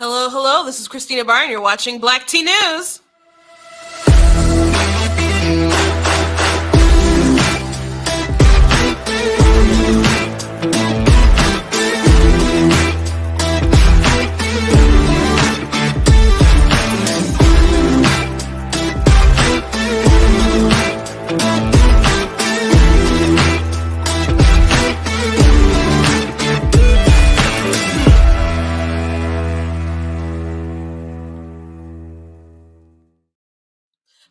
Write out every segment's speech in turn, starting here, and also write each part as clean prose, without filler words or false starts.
Hello, hello. This is Christina Barr, and you're watching Black Tea News.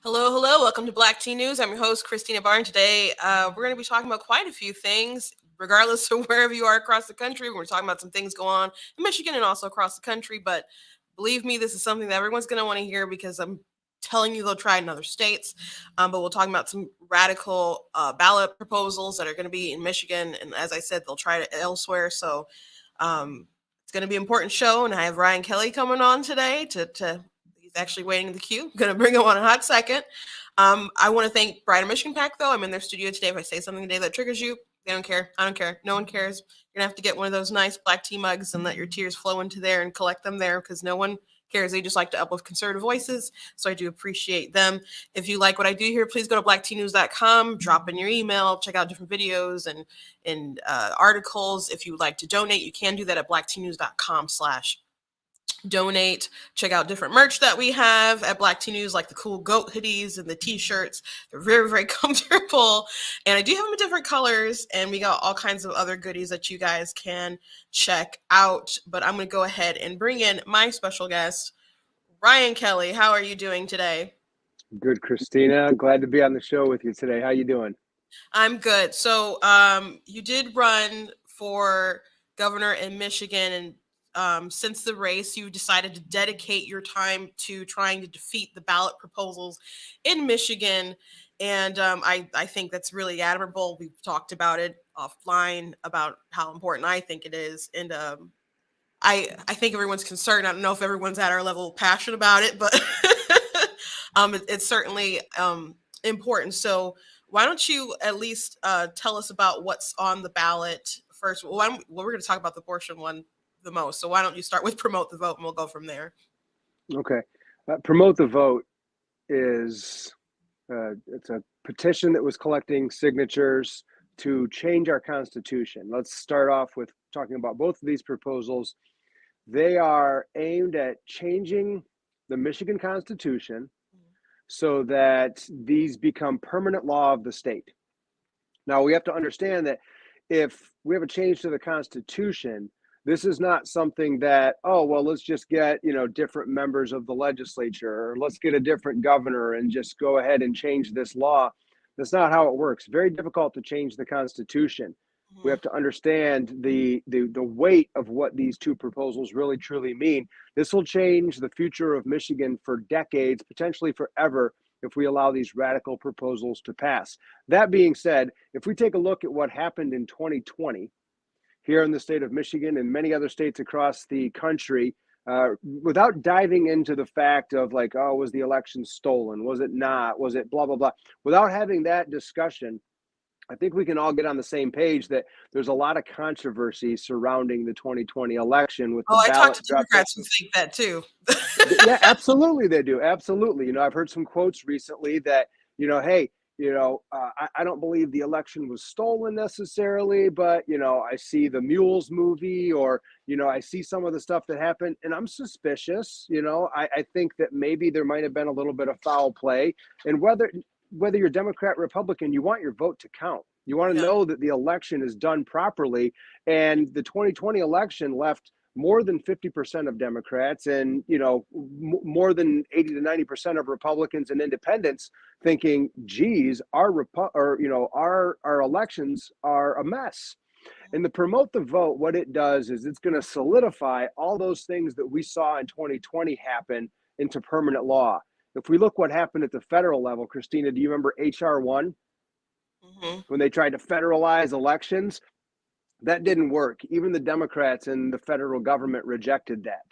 Hello, hello. Welcome to Black Tea News. I'm your host, Christina Barn. Today, we're going to be talking about quite a few things, regardless of wherever you are across the country. We're talking about some things going on in Michigan and also across the country. But believe me, this is something that everyone's going to want to hear because I'm telling you they'll try it in other states. But we'll talk about some radical ballot proposals that are going to be in Michigan. And as I said, they'll try it elsewhere. So it's going to be an important show. And I have Ryan Kelley coming on today to actually waiting in the queue. I'm going to bring him on in a hot second. I want to thank Bride of Michigan Pack, though. I'm in their studio today. If I say something today that triggers you, they don't care. I don't care. No one cares. You're going to have to get one of those nice black tea mugs and let your tears flow into there and collect them there because no one cares. They just like to uplift conservative voices. So I do appreciate them. If you like what I do here, please go to blacktnews.com, drop in your email, check out different videos and articles. If you would like to donate, you can do that at blacktnews.com/donate. Check out different merch that we have at Black Tea News, like the cool goat hoodies and the t-shirts. They're very, very comfortable. And I do have them in different colors. And we got all kinds of other goodies that you guys can check out. But I'm going to go ahead and bring in my special guest, Ryan Kelley. How are you doing today? Good, Christina. Glad to be on the show with you today. How you doing? I'm good. So you did run for governor in Michigan, and since the race, you decided to dedicate your time to trying to defeat the ballot proposals in Michigan. And I think that's really admirable. We've talked about it offline about how important I think it is. And I think everyone's concerned. I don't know if everyone's at our level of passion about it, but it's certainly important. So why don't you at least tell us about what's on the ballot first? Well, we're going to talk about the abortion one the most. So why don't you start with promote the vote and we'll go from there. Okay. Promote the vote is it's a petition that was collecting signatures to change our Constitution. Let's start off with talking about both of these proposals. They are aimed at changing the Michigan Constitution so that these become permanent law of the state. Now, we have to understand that if we have a change to the Constitution, this is not something that, oh, well, let's just get, different members of the legislature, or let's get a different governor and just go ahead and change this law. That's not how it works. Very difficult to change the Constitution. We have to understand the weight of what these two proposals really truly mean. This will change the future of Michigan for decades, potentially forever, if we allow these radical proposals to pass. That being said, if we take a look at what happened in 2020, here in the state of Michigan and many other states across the country, without diving into the fact of like, oh, was the election stolen? Was it not? Was it blah, blah, blah? Without having that discussion, I think we can all get on the same page that there's a lot of controversy surrounding the 2020 election with the I ballot. talked to Democrats who think that too. Yeah, absolutely they do. Absolutely. I've heard some quotes recently that, hey, I don't believe the election was stolen necessarily, but, I see the Mules movie or, I see some of the stuff that happened and I'm suspicious. I think that maybe there might have been a little bit of foul play. And whether you're Democrat, Republican, you want your vote to count. You want to know that the election is done properly. And the 2020 election left more than 50% of Democrats and, more than 80 to 90% of Republicans and independents thinking, geez, our elections are a mess. And the promote the vote, what it does is it's going to solidify all those things that we saw in 2020 happen into permanent law. If we look what happened at the federal level, Christina, do you remember HR 1? When they tried to federalize elections? That didn't work. Even the Democrats and the federal government rejected that.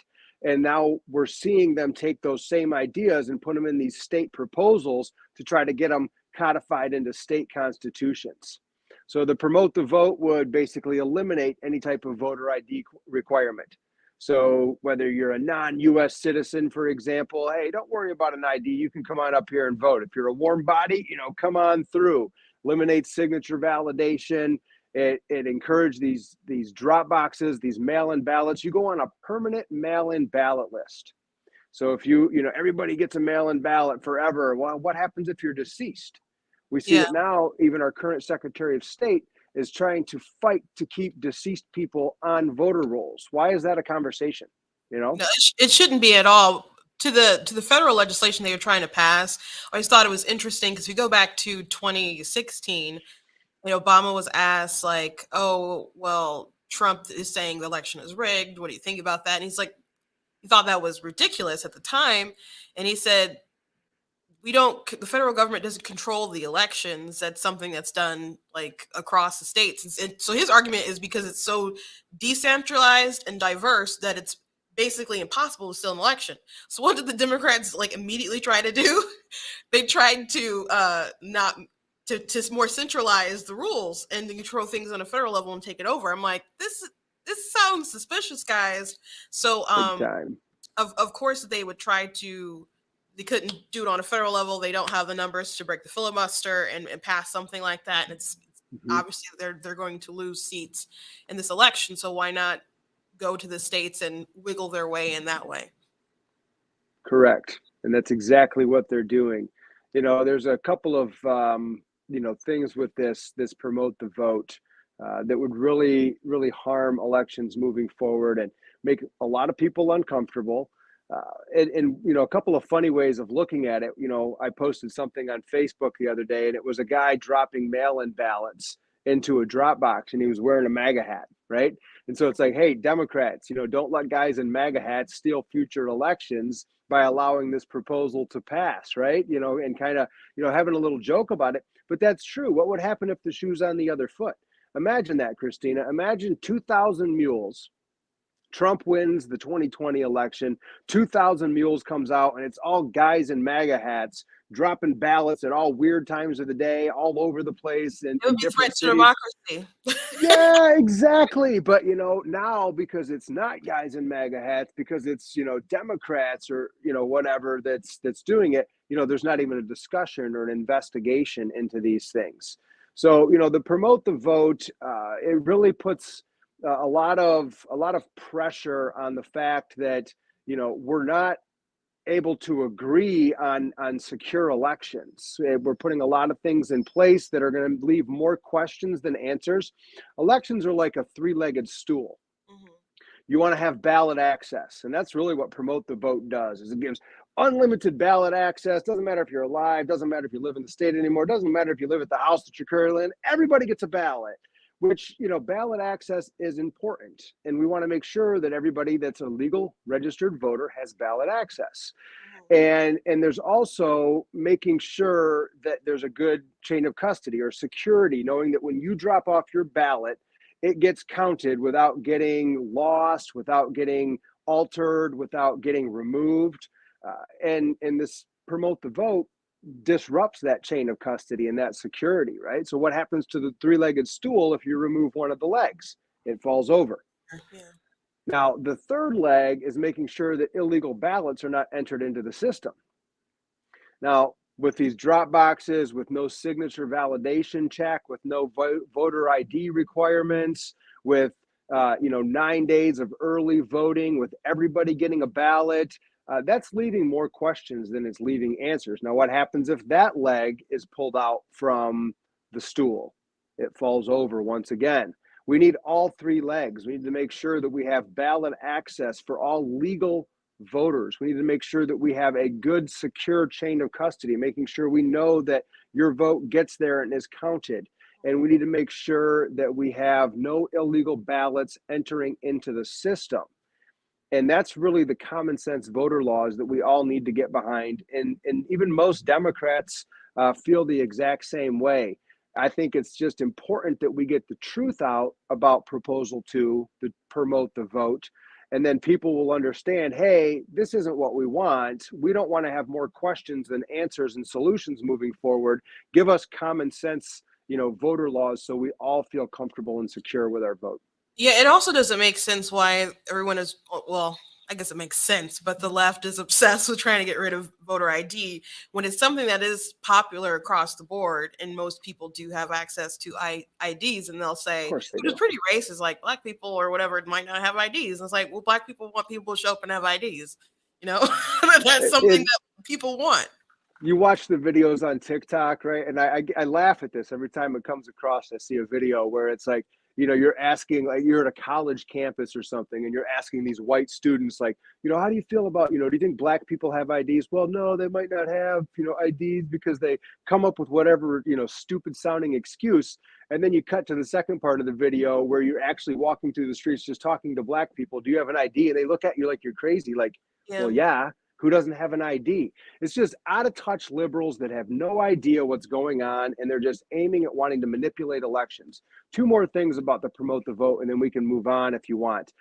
And now we're seeing them take those same ideas and put them in these state proposals to try to get them codified into state constitutions. So the promote the vote would basically eliminate any type of voter ID requirement. So whether you're a non-US citizen, for example, hey, don't worry about an ID. You can come on up here and vote. If you're a warm body, come on through. Eliminate signature validation. It encouraged these drop boxes, these mail-in ballots. You go on a permanent mail-in ballot list. So if everybody gets a mail-in ballot forever, well, what happens if you're deceased? We see Yeah. it now. Even our current Secretary of State is trying to fight to keep deceased people on voter rolls. Why is that a conversation? No, it shouldn't be at all. To the federal legislation they were trying to pass, I just thought it was interesting because we go back to 2016, and Obama was asked like, "Oh, well, Trump is saying the election is rigged. What do you think about that?" And he's like, he thought that was ridiculous at the time, and he said, the federal government doesn't control the elections. That's something that's done like across the states. And so his argument is because it's so decentralized and diverse that it's basically impossible to steal an election. So what did the Democrats like immediately try to do? They tried to not to more centralize the rules and to control things on a federal level and take it over. I'm like, this sounds suspicious, guys. So Big time. of course they would try to, they couldn't do it on a federal level. They don't have the numbers to break the filibuster and pass something like that. And it's obviously they're going to lose seats in this election. So why not go to the states and wiggle their way in that way? Correct. And that's exactly what they're doing. There's a couple of things with this promote the vote that would really, really harm elections moving forward and make a lot of people uncomfortable. And a couple of funny ways of looking at it. I posted something on Facebook the other day, and it was a guy dropping mail-in ballots into a drop box, and he was wearing a MAGA hat, right? And so it's like, hey, Democrats, don't let guys in MAGA hats steal future elections by allowing this proposal to pass, right? And kind of, having a little joke about it. But that's true. What would happen if the shoe's on the other foot? Imagine that, Christina. Imagine 2,000 mules. Trump wins the 2020 election. 2,000 mules comes out, and it's all guys in MAGA hats dropping ballots at all weird times of the day, all over the place in It would be different threat to cities. democracy. Yeah, exactly. But now because it's not guys in MAGA hats, because it's Democrats or whatever that's doing it, there's not even a discussion or an investigation into these things. So the promote the vote, it really puts a lot of pressure on the fact that we're not able to agree on secure elections. We're putting a lot of things in place that are going to leave more questions than answers. Elections are like a three-legged stool. You want to have ballot access, and that's really what promote the vote does. Is it gives unlimited ballot access. Doesn't matter if you're alive, doesn't matter if you live in the state anymore, doesn't matter if you live at the house that you're currently in. Everybody gets a ballot, which ballot access is important, and we want to make sure that everybody that's a legal registered voter has ballot access. And there's also making sure that there's a good chain of custody or security, knowing that when you drop off your ballot, it gets counted without getting lost, without getting altered, without getting removed. And this promote the vote disrupts that chain of custody and that security, right? So what happens to the three-legged stool if you remove one of the legs? It falls over. Yeah. Now, the third leg is making sure that illegal ballots are not entered into the system. Now, with these drop boxes, with no signature validation check, with no voter ID requirements, with 9 days of early voting, with everybody getting a ballot, that's leaving more questions than it's leaving answers. Now, what happens if that leg is pulled out from the stool? It falls over once again. We need all three legs. We need to make sure that we have ballot access for all legal voters. We need to make sure that we have a good, secure chain of custody, making sure we know that your vote gets there and is counted. And we need to make sure that we have no illegal ballots entering into the system. And that's really the common sense voter laws that we all need to get behind. And even most Democrats feel the exact same way. I think it's just important that we get the truth out about Proposal 2, to promote the vote. And then people will understand, hey, this isn't what we want. We don't want to have more questions than answers and solutions moving forward. Give us common sense, voter laws so we all feel comfortable and secure with our vote. Yeah, it also doesn't make sense why everyone is, well, I guess it makes sense, but the left is obsessed with trying to get rid of voter ID when it's something that is popular across the board and most people do have access to IDs, and they'll Of say, course they which is do. pretty racist, like black people or whatever might not have IDs. And it's like, well, black people want people to show up and have IDs. You know, that's something It, that people want. you watch the videos on TikTok, right? And I laugh at this every time it comes across. I see a video where it's like, you're asking, like, you're at a college campus or something, and you're asking these white students, like, how do you feel about, do you think black people have IDs? Well, no, they might not have, IDs because they come up with whatever, stupid sounding excuse. And then you cut to the second part of the video where you're actually walking through the streets just talking to black people. Do you have an ID? And they look at you like you're crazy. Like, well, Yeah. yeah. Who doesn't have an ID? It's just out of touch liberals that have no idea what's going on, and they're just aiming at wanting to manipulate elections. Two more things about the promote the vote, and then we can move on if you want.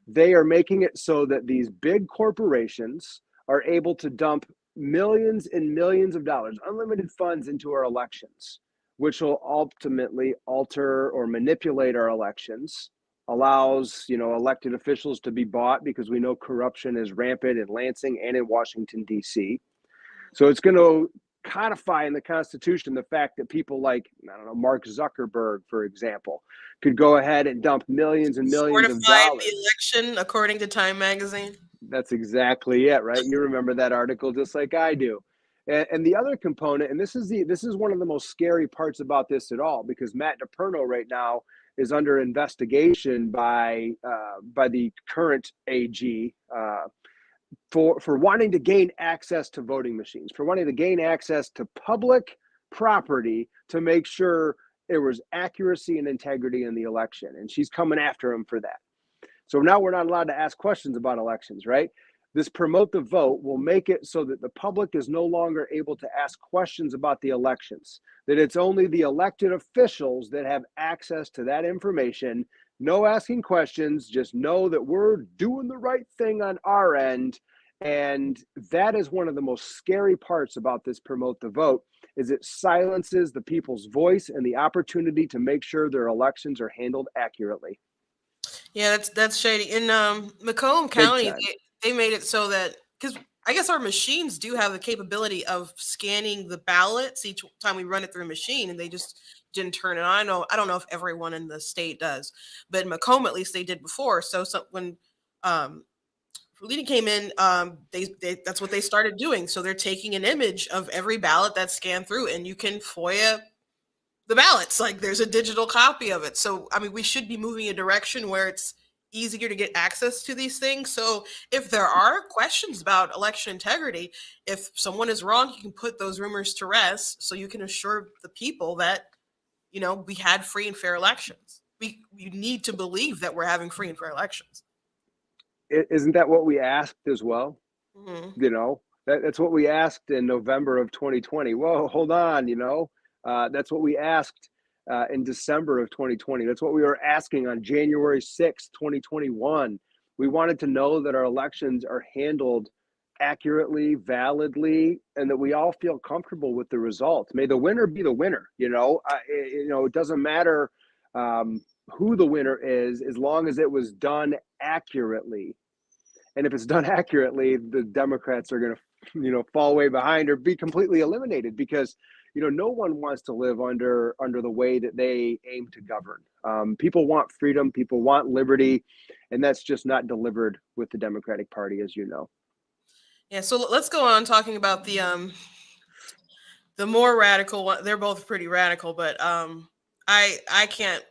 They are making it so that these big corporations are able to dump millions and millions of dollars, unlimited funds into our elections, which will ultimately alter or manipulate our elections, allows elected officials to be bought because we know corruption is rampant in Lansing and in Washington D.C. So it's going to codify in the Constitution the fact that people like, I don't know, Mark Zuckerberg, for example, could go ahead and dump millions and millions of Fortified the dollars. election, according to Time Magazine. That's exactly it, right? You remember that article just like I do. And the other component, and this is one of the most scary parts about this at all, because Matt DePerno right now is under investigation by the current AG, for wanting to gain access to voting machines, for wanting to gain access to public property to make sure there was accuracy and integrity in the election. And she's coming after him for that. So now we're not allowed to ask questions about elections, right? This promote the vote will make it so that the public is no longer able to ask questions about the elections, that it's only the elected officials that have access to that information. No asking questions, just know that we're doing the right thing on our end. And that is one of the most scary parts about this promote the vote, is it silences the people's voice and the opportunity to make sure their elections are handled accurately. Yeah, that's shady. In Macomb Big County, time. they made it so that, because I guess our machines do have the capability of scanning the ballots each time we run it through a machine, and they just didn't turn it on. I don't know if everyone in the state does, but in Macomb at least they did before. So when um, Lila came in, they that's what they started doing. So they're taking an image of every ballot that's scanned through, and you can FOIA the ballots. Like there's a digital copy of it. So I mean, we should be moving in a direction where it's easier to get access to these things. So if there are questions about election integrity, if someone is wrong, you can put those rumors to rest. So you can assure the people that we had free and fair elections. We need to believe that we're having free and fair elections. Isn't that what we asked as well? Hmm. That's what we asked in November of 2020. Whoa, hold on, that's what we asked in December of 2020. That's what we were asking on January 6th, 2021. We wanted to know that our elections are handled accurately, validly, and that we all feel comfortable with the results. May the winner be the winner. It doesn't matter who the winner is, as long as it was done accurately. And if it's done accurately, the Democrats are going to, fall way behind or be completely eliminated, because, no one wants to live under the way that they aim to govern. People want freedom, people want liberty, and that's just not delivered with the Democratic Party, as you know. Yeah. So let's go on talking about the more radical one. They're both pretty radical, but I can't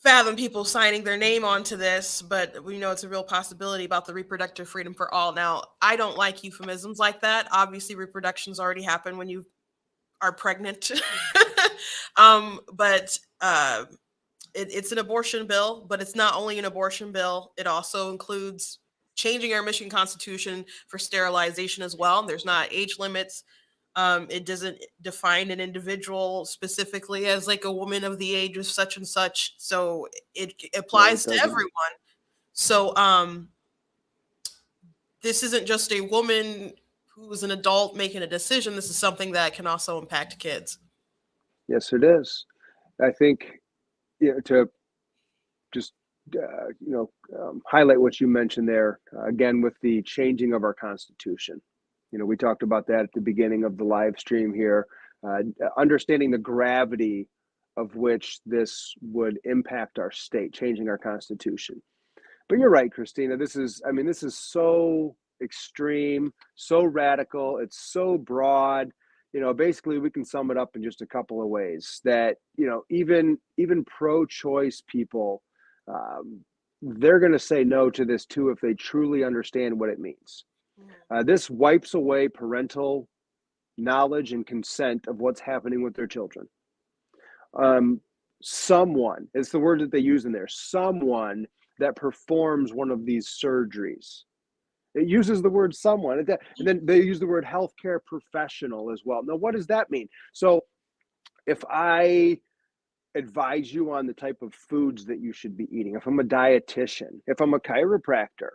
fathom people signing their name onto this, but we know it's a real possibility about the reproductive freedom for all. Now, I don't like euphemisms like that. Obviously, reproduction's already happened when you are pregnant. But it's an abortion bill, but it's not only an abortion bill, it also includes changing our Michigan Constitution for sterilization as well. There's not age limits. It doesn't define an individual specifically as like a woman of the age of such and such. So it No, it applies to doesn't. everyone. So this isn't just a woman who's an adult making a decision. This is something that can also impact kids. Yes, it is. I think, to just highlight what you mentioned there again with the changing of our Constitution. We talked about that at the beginning of the live stream here, understanding the gravity of which this would impact our state, changing our Constitution. But you're right, Christina. This is so extreme, so radical. It's so broad. Basically, we can sum it up in just a couple of ways. That even pro-choice people, they're going to say no to this too if they truly understand what it means. This wipes away parental knowledge and consent of what's happening with their children. Someone, it's the word that they use in there, someone that performs one of these surgeries. It uses the word someone, and then they use the word healthcare professional as well. Now, what does that mean? So if I advise you on the type of foods that you should be eating, if I'm a dietitian, if I'm a chiropractor,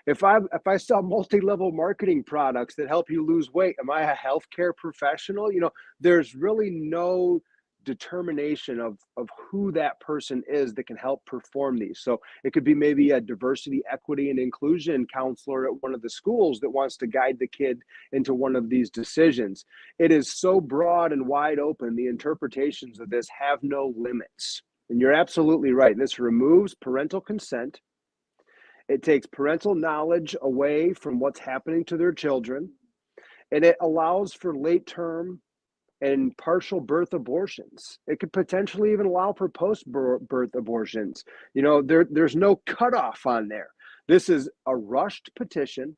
if I sell multi-level marketing products that help you lose weight, am I a healthcare professional? There's really no determination of who that person is that can help perform these. So it could be maybe a diversity, equity, and inclusion counselor at one of the schools that wants to guide the kid into one of these decisions. It is so broad and wide open. The interpretations of this have no limits. And you're absolutely right. This removes parental consent. It takes parental knowledge away from what's happening to their children. And it allows for late term and partial birth abortions. It could potentially even allow for post-birth abortions. There's no cutoff on there. This is a rushed petition.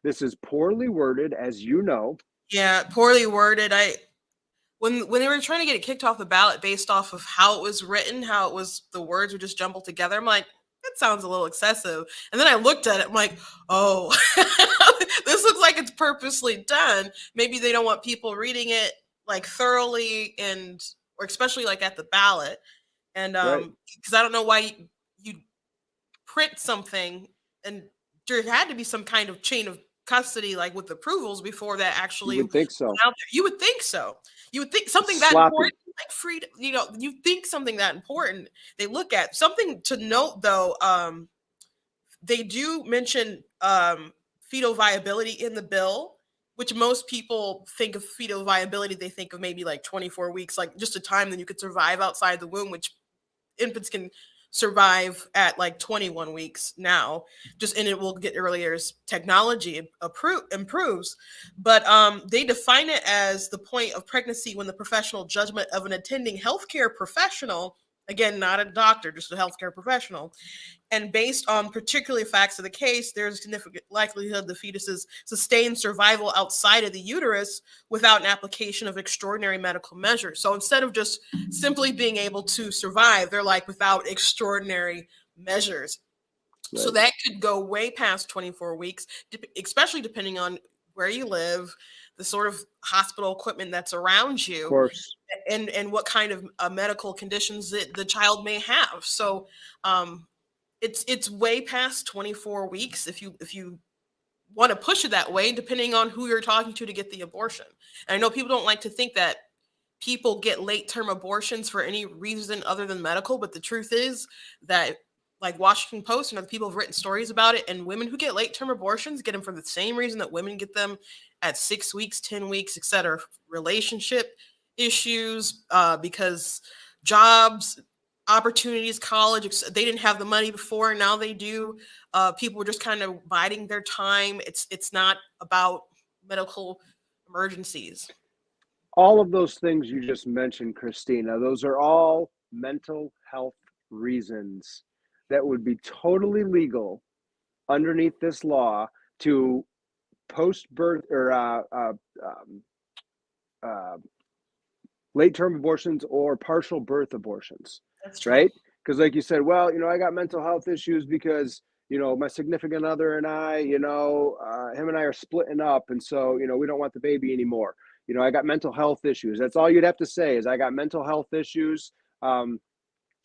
This is poorly worded, as you know. Yeah, poorly worded. When they were trying to get it kicked off the ballot based off of how it was written, the words were just jumbled together, I'm like, that sounds a little excessive. And then I looked at it, I'm like, oh, this looks like it's purposely done. Maybe they don't want people reading it like thoroughly or especially like at the ballot. And because I don't know why you print something, and there had to be some kind of chain of custody, like with approvals before that actually. You would think so. You would think so. You would think something that important, like freedom. You think something that important. They look at something to note though. They do mention fetal viability in the bill, which most people think of fetal viability. They think of maybe like 24 weeks, like just a time that you could survive outside the womb, which infants can survive at like 21 weeks now, and it will get earlier as technology improves. But they define it as the point of pregnancy when the professional judgment of an attending healthcare professional, again, not a doctor, just a healthcare professional, and based on particular facts of the case, there's a significant likelihood the fetus's sustained survival outside of the uterus without an application of extraordinary medical measures. So instead of just simply being able to survive, they're like without extraordinary measures. Right. So that could go way past 24 weeks, especially depending on where you live, the sort of hospital equipment that's around you, of course, and what kind of medical conditions that the child may have. So it's way past 24 weeks if you want to push it that way, depending on who you're talking to get the abortion. And I know people don't like to think that people get late-term abortions for any reason other than medical, but the truth is that, like Washington Post and other people have written stories about it, and women who get late-term abortions get them for the same reason that women get them at 6 weeks, 10 weeks, etc. Relationship issues, because jobs, opportunities, college, they didn't have the money before, now they do. People were just kind of biding their time. It's not about medical emergencies. All of those things you just mentioned, Christina, those are all mental health reasons that would be totally legal underneath this law to post-birth or late-term abortions or partial birth abortions. That's true. Right? Because like you said, well, I got mental health issues because, my significant other and I, him and I are splitting up. And so, we don't want the baby anymore. I got mental health issues. That's all you'd have to say is I got mental health issues.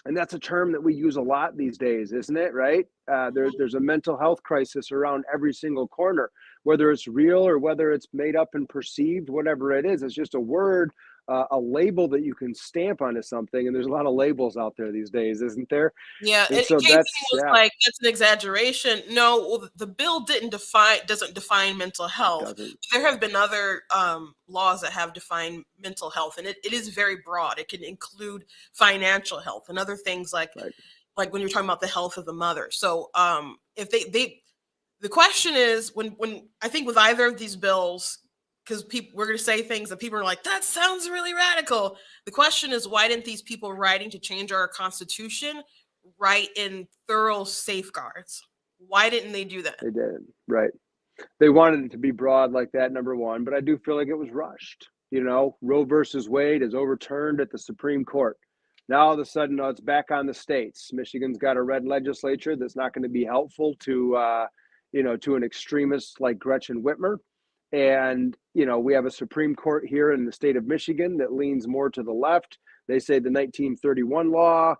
And that's a term that we use a lot these days, isn't it? Right? There's a mental health crisis around every single corner, whether it's real or whether it's made up and perceived, whatever it is. It's just a word a label that you can stamp onto something. And there's a lot of labels out there these days, isn't there? Yeah, And and so Casey that's, was yeah, like, "That's an exaggeration." No, well, the bill doesn't define mental it health. doesn't. There have been other laws that have defined mental health, and it is very broad. It can include financial health and other things Right. like when you're talking about the health of the mother. So if they the question is when I think with either of these bills, because people we're going to say things that people are like, that sounds really radical. The question is, why didn't these people writing to change our constitution write in thorough safeguards? Why didn't they do that? They did. Right. They wanted it to be broad like that, number one, but I do feel like it was rushed. Roe versus Wade is overturned at the Supreme Court. Now all of a sudden, it's back on the states. Michigan's got a red legislature that's not going to be helpful to an extremist like Gretchen Whitmer. And we have a Supreme Court here in the state of Michigan that leans more to the left. They say the 1931 law,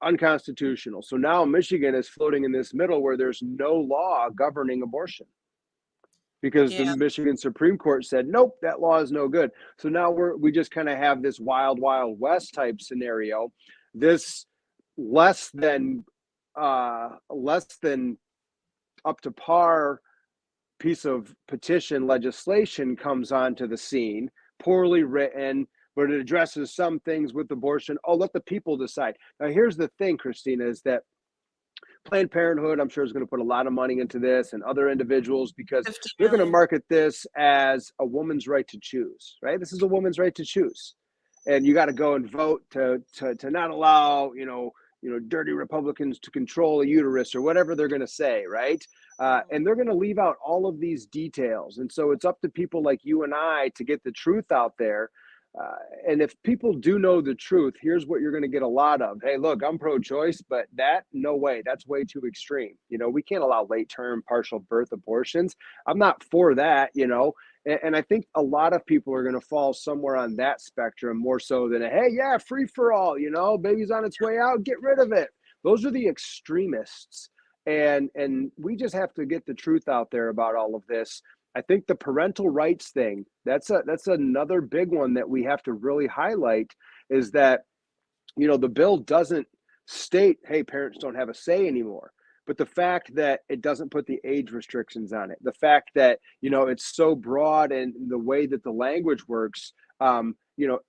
unconstitutional. So now Michigan is floating in this middle where there's no law governing abortion because the Yeah, Michigan Supreme Court said, nope, that law is no good. So now we just kind of have this wild, wild west type scenario. This less than up to par piece of petition legislation comes onto the scene, poorly written, but it addresses some things with abortion. Oh, let the people decide. Now, here's the thing, Christina, is that Planned Parenthood, I'm sure, is going to put a lot of money into this and other individuals because 50 they're going to million. market this as a woman's right to choose, right? This is a woman's right to choose. And you got to go and vote to not allow, dirty Republicans to control a uterus or whatever they're going to say, right? And they're going to leave out all of these details. And so it's up to people like you and I to get the truth out there. And if people do know the truth, here's what you're going to get a lot of. Hey, look, I'm pro-choice, but no way. That's way too extreme. We can't allow late-term partial birth abortions. I'm not for that, And I think a lot of people are going to fall somewhere on that spectrum more so than, hey, yeah, free for all, baby's on its way out, get rid of it. Those are the extremists. And we just have to get the truth out there about all of this. I think the parental rights thing, that's another big one that we have to really highlight is that, the bill doesn't state, hey, parents don't have a say anymore. But the fact that it doesn't put the age restrictions on it, the fact that, it's so broad and the way that the language works,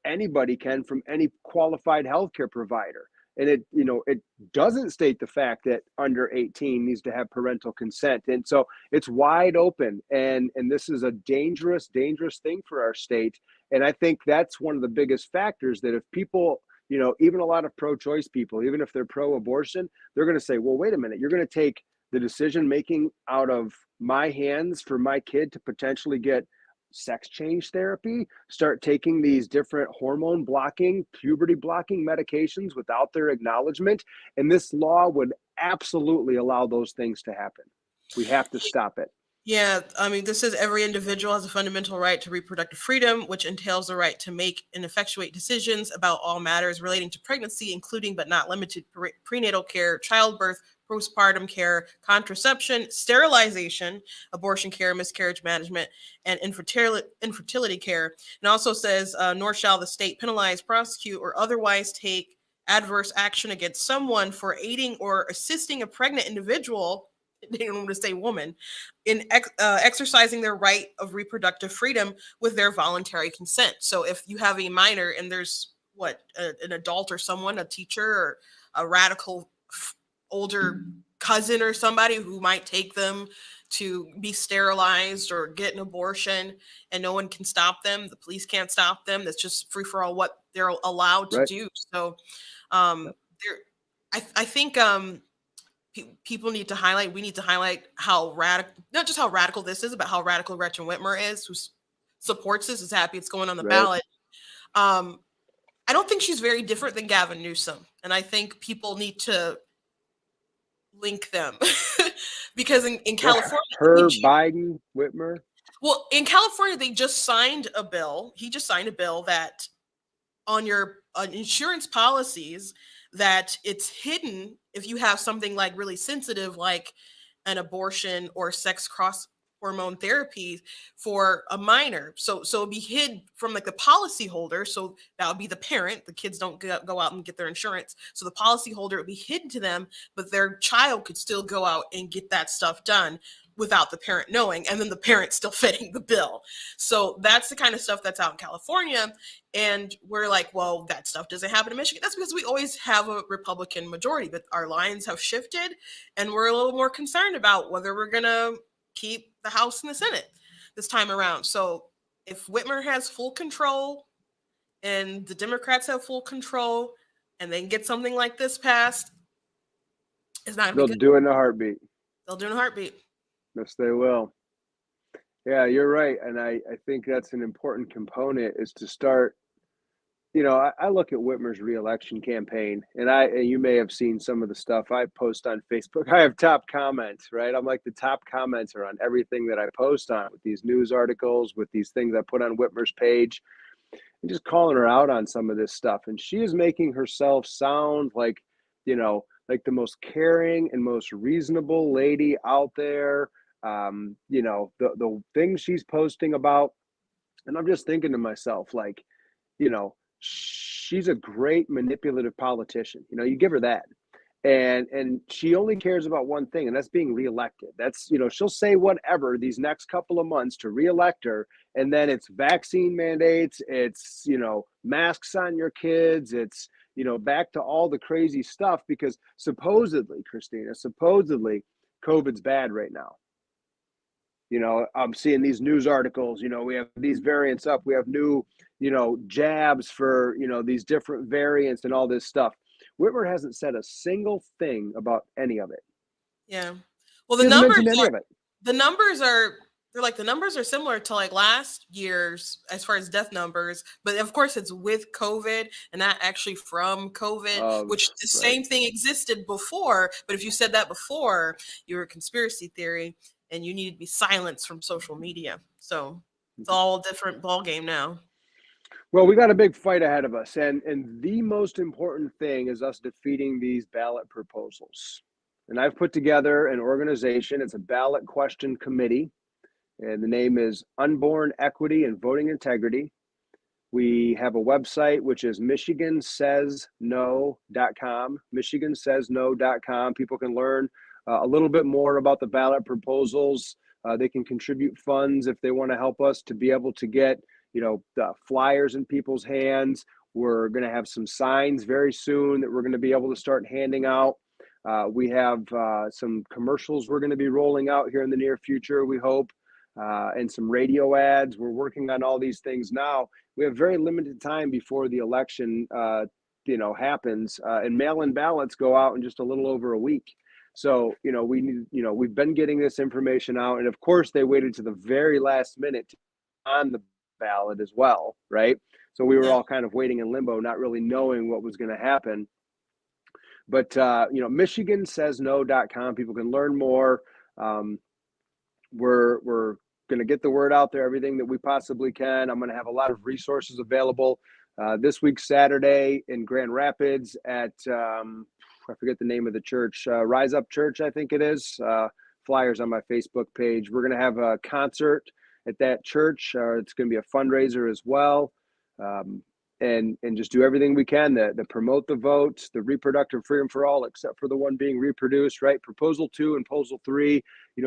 anybody can from any qualified healthcare provider. And it doesn't state the fact that under 18 needs to have parental consent. And so it's wide open. And this is a dangerous, dangerous thing for our state. And I think that's one of the biggest factors that if people, even a lot of pro-choice people, even if they're pro-abortion, they're going to say, well, wait a minute, you're going to take the decision making out of my hands for my kid to potentially get sex change therapy, start taking these different hormone blocking, puberty blocking medications without their acknowledgement. And this law would absolutely allow those things to happen. We have to stop it. Yeah, I mean, this says every individual has a fundamental right to reproductive freedom, which entails the right to make and effectuate decisions about all matters relating to pregnancy, including but not limited to prenatal care, childbirth, postpartum care, contraception, sterilization, abortion care, miscarriage management, and infertility care. And also says, nor shall the state penalize, prosecute, or otherwise take adverse action against someone for aiding or assisting a pregnant individual. They don't want to say woman in exercising their right of reproductive freedom with their voluntary consent. So if you have a minor and there's an adult or someone, a teacher or a radical older cousin or somebody who might take them to be sterilized or get an abortion and no one can stop them, the police can't stop them, that's just free for all what they're allowed to Right. do. So I think people need to highlight, we need to highlight how radical, not just how radical this is, but how radical Gretchen Whitmer is, who supports this, is happy it's going on the Right. ballot. I don't think she's very different than Gavin Newsom. And I think people need to link them because in California, Biden, Whitmer. Well, in California, they just signed a bill. He just signed a bill that on your insurance policies, that it's hidden if you have something like really sensitive, like an abortion or sex hormone therapy for a minor. So it'd be hid from like the policy holder. So that would be the parent. The kids don't go out and get their insurance. So the policy holder would be hidden to them, but their child could still go out and get that stuff done without the parent knowing, and then the parent still fitting the bill. So that's the kind of stuff that's out in California. And we're like, well, that stuff doesn't happen in Michigan. That's because we always have a Republican majority, but our lines have shifted, and we're a little more concerned about whether we're going to keep the House and the Senate this time around. So if Whitmer has full control and the Democrats have full control and they can get something like this passed, it's not going to be good. They'll do it in a heartbeat. They'll do it in a heartbeat. Yes, they will. Yeah, you're right. And I think that's an important component, is to start, I look at Whitmer's reelection campaign, and you may have seen some of the stuff I post on Facebook. I have top comments, right? I'm like the top commenter on everything that I post on, with these news articles, with these things I put on Whitmer's page, and just calling her out on some of this stuff. And she is making herself sound like, like the most caring and most reasonable lady out there. The things she's posting about, and I'm just thinking to myself, like, she's a great manipulative politician. You give her that, and she only cares about one thing, and that's being reelected. That's, she'll say whatever these next couple of months to reelect her, and then it's vaccine mandates, it's, masks on your kids, it's, back to all the crazy stuff, because supposedly, Christina, COVID's bad right now. I'm seeing these news articles, we have these variants up, we have new, jabs for, these different variants and all this stuff. Whitmer hasn't said a single thing about any of it. Yeah. Well, the numbers are similar to like last year's as far as death numbers, but of course it's with COVID and not actually from COVID, which the same thing existed before. But if you said that before, you're a conspiracy theory and you need to be silenced from social media. So it's all a different ball game now. Well, we got a big fight ahead of us, and the most important thing is us defeating these ballot proposals. And I've put together an organization. It's a ballot question committee, and the name is Unborn Equity and Voting Integrity. We have a website, which is michigansaysno.com, michigansaysno.com. People can learn a little bit more about the ballot proposals. They can contribute funds if they want to help us to be able to get, the flyers in people's hands. We're going to have some signs very soon that we're going to be able to start handing out. We have some commercials we're going to be rolling out here in the near future, we hope, and some radio ads. We're working on all these things now. We have very limited time before the election, happens, and mail-in ballots go out in just a little over a week. So, we've been getting this information out, and of course they waited to the very last minute on the ballot as well, right? So we were all kind of waiting in limbo, not really knowing what was going to happen. But, michigansaysno.com, people can learn more. We're going to get the word out there, everything that we possibly can. I'm going to have a lot of resources available this week, Saturday, in Grand Rapids at, I forget the name of the church, Rise Up Church, I think it is. Flyers on my Facebook page. We're going to have a concert at that church. It's going to be a fundraiser as well. And just do everything we can to promote the vote, the reproductive freedom for all, except for the one being reproduced, right? Proposal 2 and Proposal 3,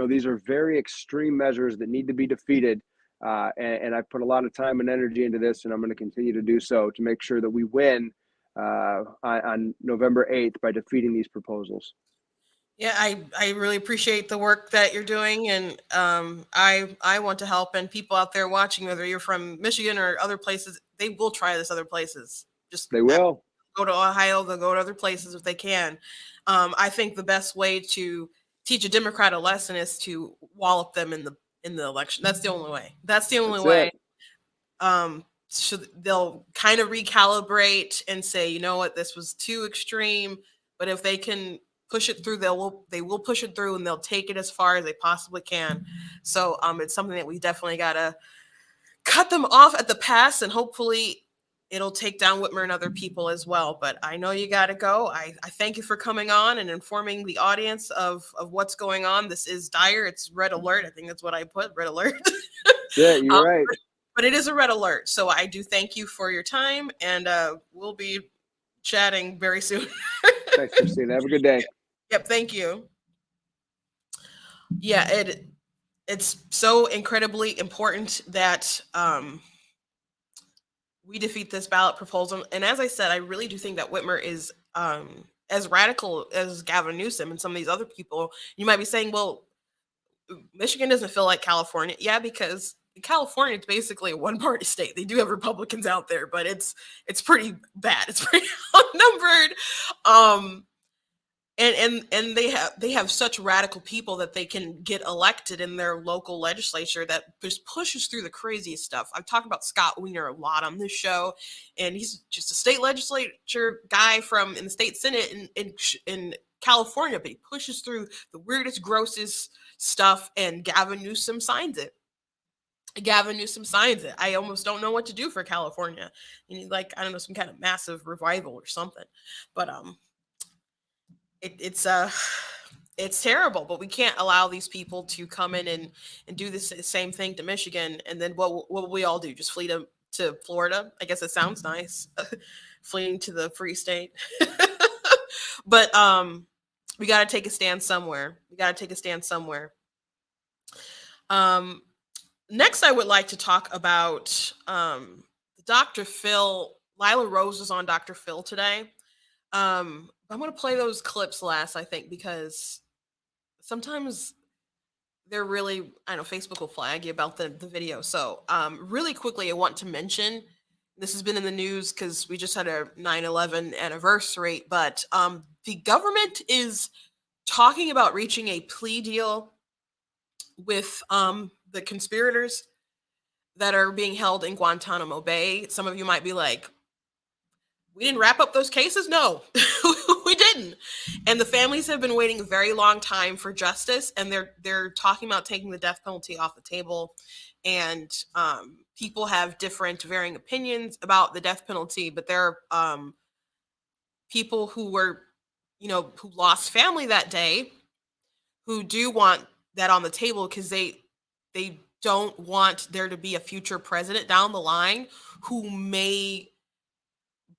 these are very extreme measures that need to be defeated. And I've put a lot of time and energy into this, and I'm going to continue to do so to make sure that we win on November 8th by defeating these proposals. Yeah, I really appreciate the work that you're doing, and I want to help. And people out there watching, whether you're from Michigan or other places, they will try this other places. They will go to Ohio. They'll go to other places if they can. I think the best way to teach a Democrat a lesson is to wallop them in the election. That's the only way. That's the only way. So they'll kind of recalibrate and say, you know what, this was too extreme. But if they can push it through, they will push it through, and they'll take it as far as they possibly can. So it's something that we definitely gotta cut them off at the pass, and hopefully it'll take down Whitmer and other people as well. But I know you got to go. I thank you for coming on and informing the audience of what's going on. This is dire. It's red alert. I think that's what I put, red alert. Yeah, you're right. But it is a red alert. So I do thank you for your time, and we'll be chatting very soon. Thanks, Christina. Have a good day. Yep, thank you. Yeah, it's so incredibly important that we defeat this ballot proposal. And as I said, I really do think that Whitmer is as radical as Gavin Newsom and some of these other people. You might be saying, well, Michigan doesn't feel like California. Yeah, because California is basically a one-party state. They do have Republicans out there, but it's pretty bad. It's pretty outnumbered. And they have such radical people that they can get elected in their local legislature that just pushes through the craziest stuff. I've talked about Scott Wiener a lot on this show, and he's just a state legislature guy from in the state senate in California, but he pushes through the weirdest, grossest stuff, and Gavin Newsom signs it. I almost don't know what to do for California. You need, like, I don't know, some kind of massive revival or something. But it's terrible, but we can't allow these people to come in and do this same thing to Michigan. And then what will we all do? Just flee to Florida? I guess it sounds nice. Fleeing to the free state. But we got to take a stand somewhere. Next, I would like to talk about Dr. Phil. Lila Rose was on Dr. Phil today. I'm going to play those clips last, I think, because sometimes they're really, I know Facebook will flag you about the video. So really quickly, I want to mention, this has been in the news because we just had a 9/11 anniversary, but the government is talking about reaching a plea deal with the conspirators that are being held in Guantanamo Bay. Some of you might be like, we didn't wrap up those cases? No, we didn't. And the families have been waiting a very long time for justice, and they're talking about taking the death penalty off the table. And people have different varying opinions about the death penalty, but there are people who were, who lost family that day, who do want that on the table because they don't want there to be a future president down the line who may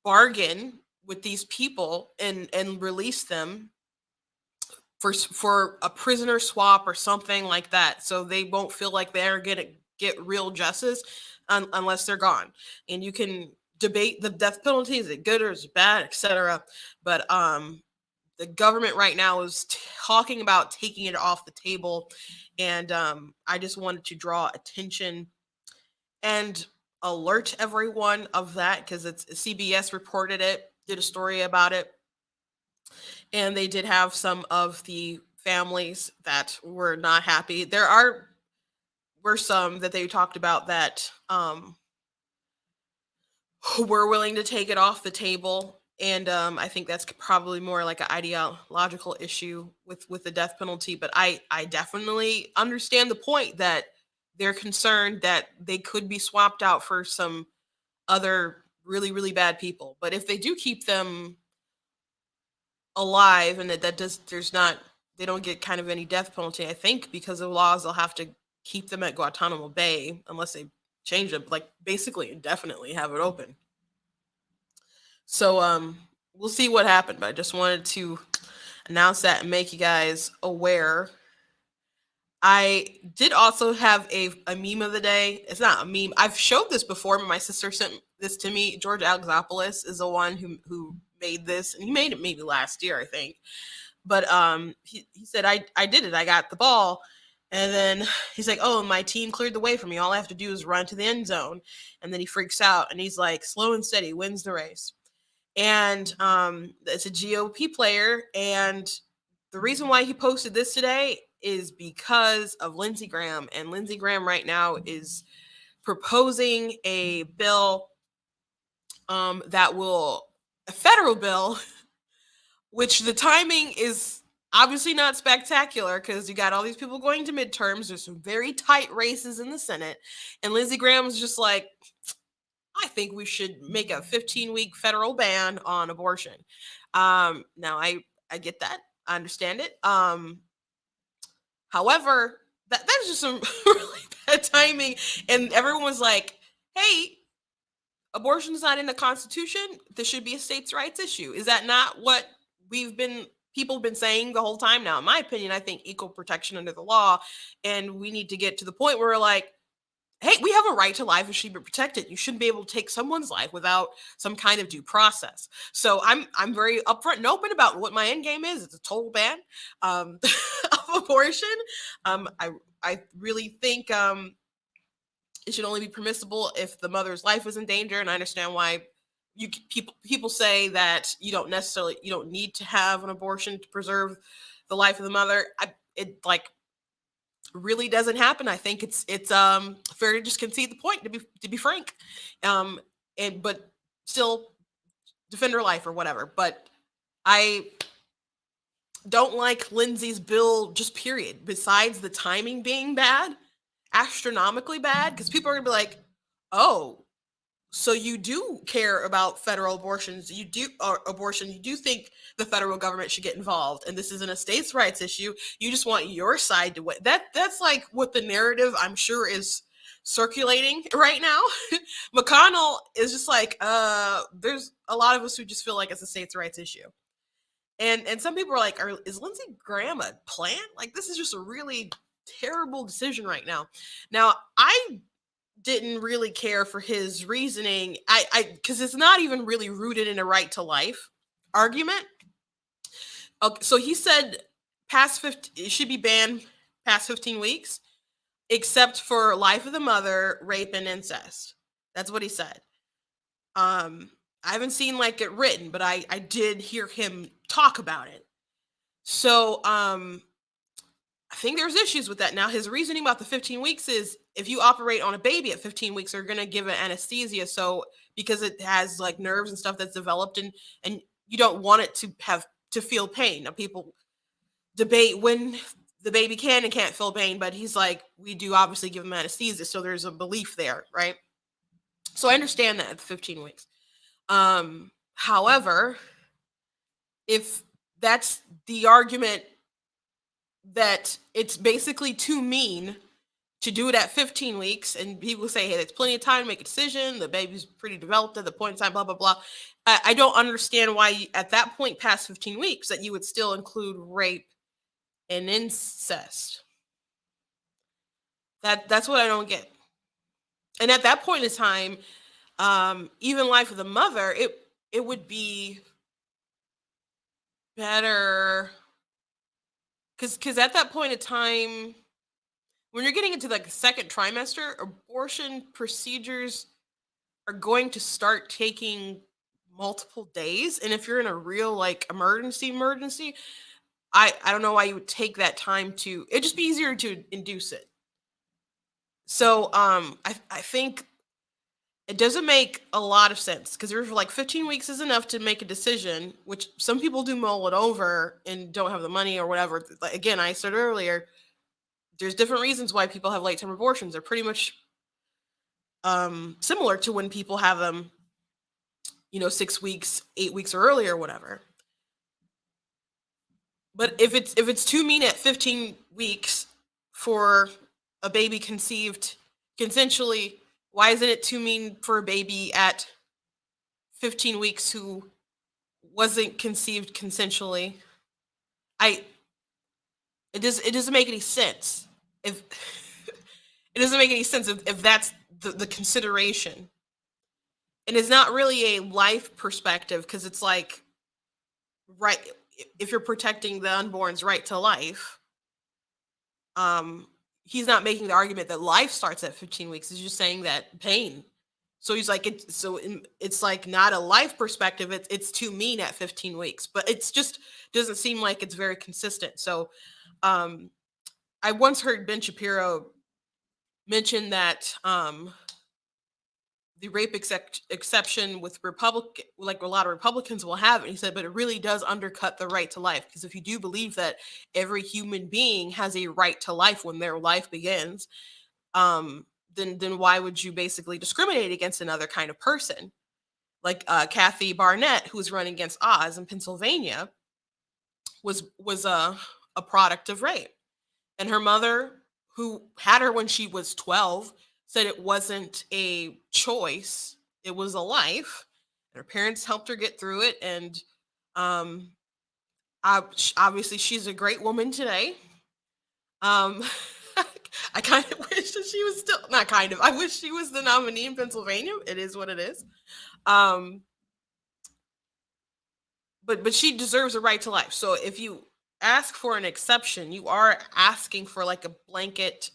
bargain with these people and release them for a prisoner swap or something like that, so they won't feel like they're gonna get real justice unless they're gone. And you can debate the death penalty, is it good or is it bad, etc. But the government right now is talking about taking it off the table, and I just wanted to draw attention and alert everyone of that, because it's CBS reported it, did a story about it, and they did have some of the families that were not happy. Were some that they talked about that were willing to take it off the table, and I think that's probably more like an ideological issue with the death penalty. But I definitely understand the point that they're concerned that they could be swapped out for some other really, really bad people. But if they do keep them alive, and they don't get kind of any death penalty, I think because of laws, they'll have to keep them at Guantanamo Bay unless they change them, like basically indefinitely have it open. So we'll see what happened, but I just wanted to announce that and make you guys aware. I did also have a meme of the day. It's not a meme. I've showed this before, but my sister sent this to me. George Alexopoulos is the one who made this, and he made it maybe last year, I think. But he said, I did it. I got the ball. And then he's like, oh, my team cleared the way for me. All I have to do is run to the end zone. And then he freaks out, and he's like, slow and steady wins the race. And it's a GOP player. And the reason why he posted this today is because of Lindsey Graham. And Lindsey Graham right now is proposing a bill a federal bill, which the timing is obviously not spectacular because you got all these people going to midterms. There's some very tight races in the Senate. And Lindsey Graham's just like, I think we should make a 15-week federal ban on abortion. Now I get that. I understand it. However, that's just some really bad timing. And everyone's like, hey, abortion's not in the Constitution. This should be a states' rights issue. Is that not what people have been saying the whole time now? In my opinion, I think equal protection under the law. And we need to get to the point where we're like, hey, we have a right to life and should be protected. You shouldn't be able to take someone's life without some kind of due process. So I'm very upfront and open about what my end game is. It's a total ban of abortion. I really think it should only be permissible if the mother's life is in danger. And I understand why people say that you don't need to have an abortion to preserve the life of the mother. It like really doesn't happen. I think it's fair to just concede the point, to be frank, but still defend her life or whatever. But I don't like Lindsay's bill, just period. Besides the timing being bad, astronomically bad, because people are gonna be like, oh, so you do care about federal abortions, you do think the federal government should get involved, and this isn't a states' rights issue. You just want your side to win. That's like what the narrative, I'm sure, is circulating right now. McConnell is just like, there's a lot of us who just feel like it's a states' rights issue. And some people are like, is Lindsey Graham a plant? Like, this is just a really terrible decision right now. Now, I didn't really care for his reasoning. Because it's not even really rooted in a right to life argument. Okay, so he said it should be banned past 15 weeks, except for life of the mother, rape, and incest. That's what he said. I haven't seen like it written, but I did hear him talk about it. So I think there's issues with that. Now, his reasoning about the 15 weeks is if you operate on a baby at 15 weeks, they're going to give it anesthesia. So because it has like nerves and stuff that's developed, and you don't want it to feel pain. Now, people debate when the baby can and can't feel pain, but he's like, we do obviously give them anesthesia. So there's a belief there, right? So I understand that at 15 weeks. However, if that's the argument, that it's basically too mean to do it at 15 weeks, and people say, hey, there's plenty of time to make a decision, the baby's pretty developed at the point in time, blah blah blah. I don't understand why at that point past 15 weeks that you would still include rape and incest. That's what I don't get. And at that point in time, even life of the mother, it would be better, because at that point in time, when you're getting into like the second trimester, abortion procedures are going to start taking multiple days. And if you're in a real like emergency, I don't know why you would take that time it'd just be easier to induce it. So I think it doesn't make a lot of sense, because there's like 15 weeks is enough to make a decision, which some people do mull it over and don't have the money or whatever. Again, I said earlier, there's different reasons why people have late term abortions. They're pretty much similar to when people have them, 6 weeks, 8 weeks or earlier, whatever. But if it's too mean at 15 weeks for a baby conceived consensually, why isn't it too mean for a baby at 15 weeks who wasn't conceived consensually? It doesn't make any sense. If it doesn't make any sense if that's the consideration. And it's not really a life perspective, because it's like, right, if you're protecting the unborn's right to life, he's not making the argument that life starts at 15 weeks. He's just saying that pain. So he's like, it's like not a life perspective. It's too mean at 15 weeks, but it's just doesn't seem like it's very consistent. So I once heard Ben Shapiro mention that the rape exception with like a lot of Republicans will have it. He said, but it really does undercut the right to life, because if you do believe that every human being has a right to life when their life begins, then why would you basically discriminate against another kind of person? Like Kathy Barnett, who was running against Oz in Pennsylvania, was a product of rape. And her mother, who had her when she was 12, said it wasn't a choice, it was a life. And her parents helped her get through it. And um, obviously, she's a great woman today. Um, I kind of wish that she was still, not kind of, I wish she was the nominee in Pennsylvania. It is what it is. Um, but she deserves a right to life. So if you ask for an exception, you are asking for like a blanket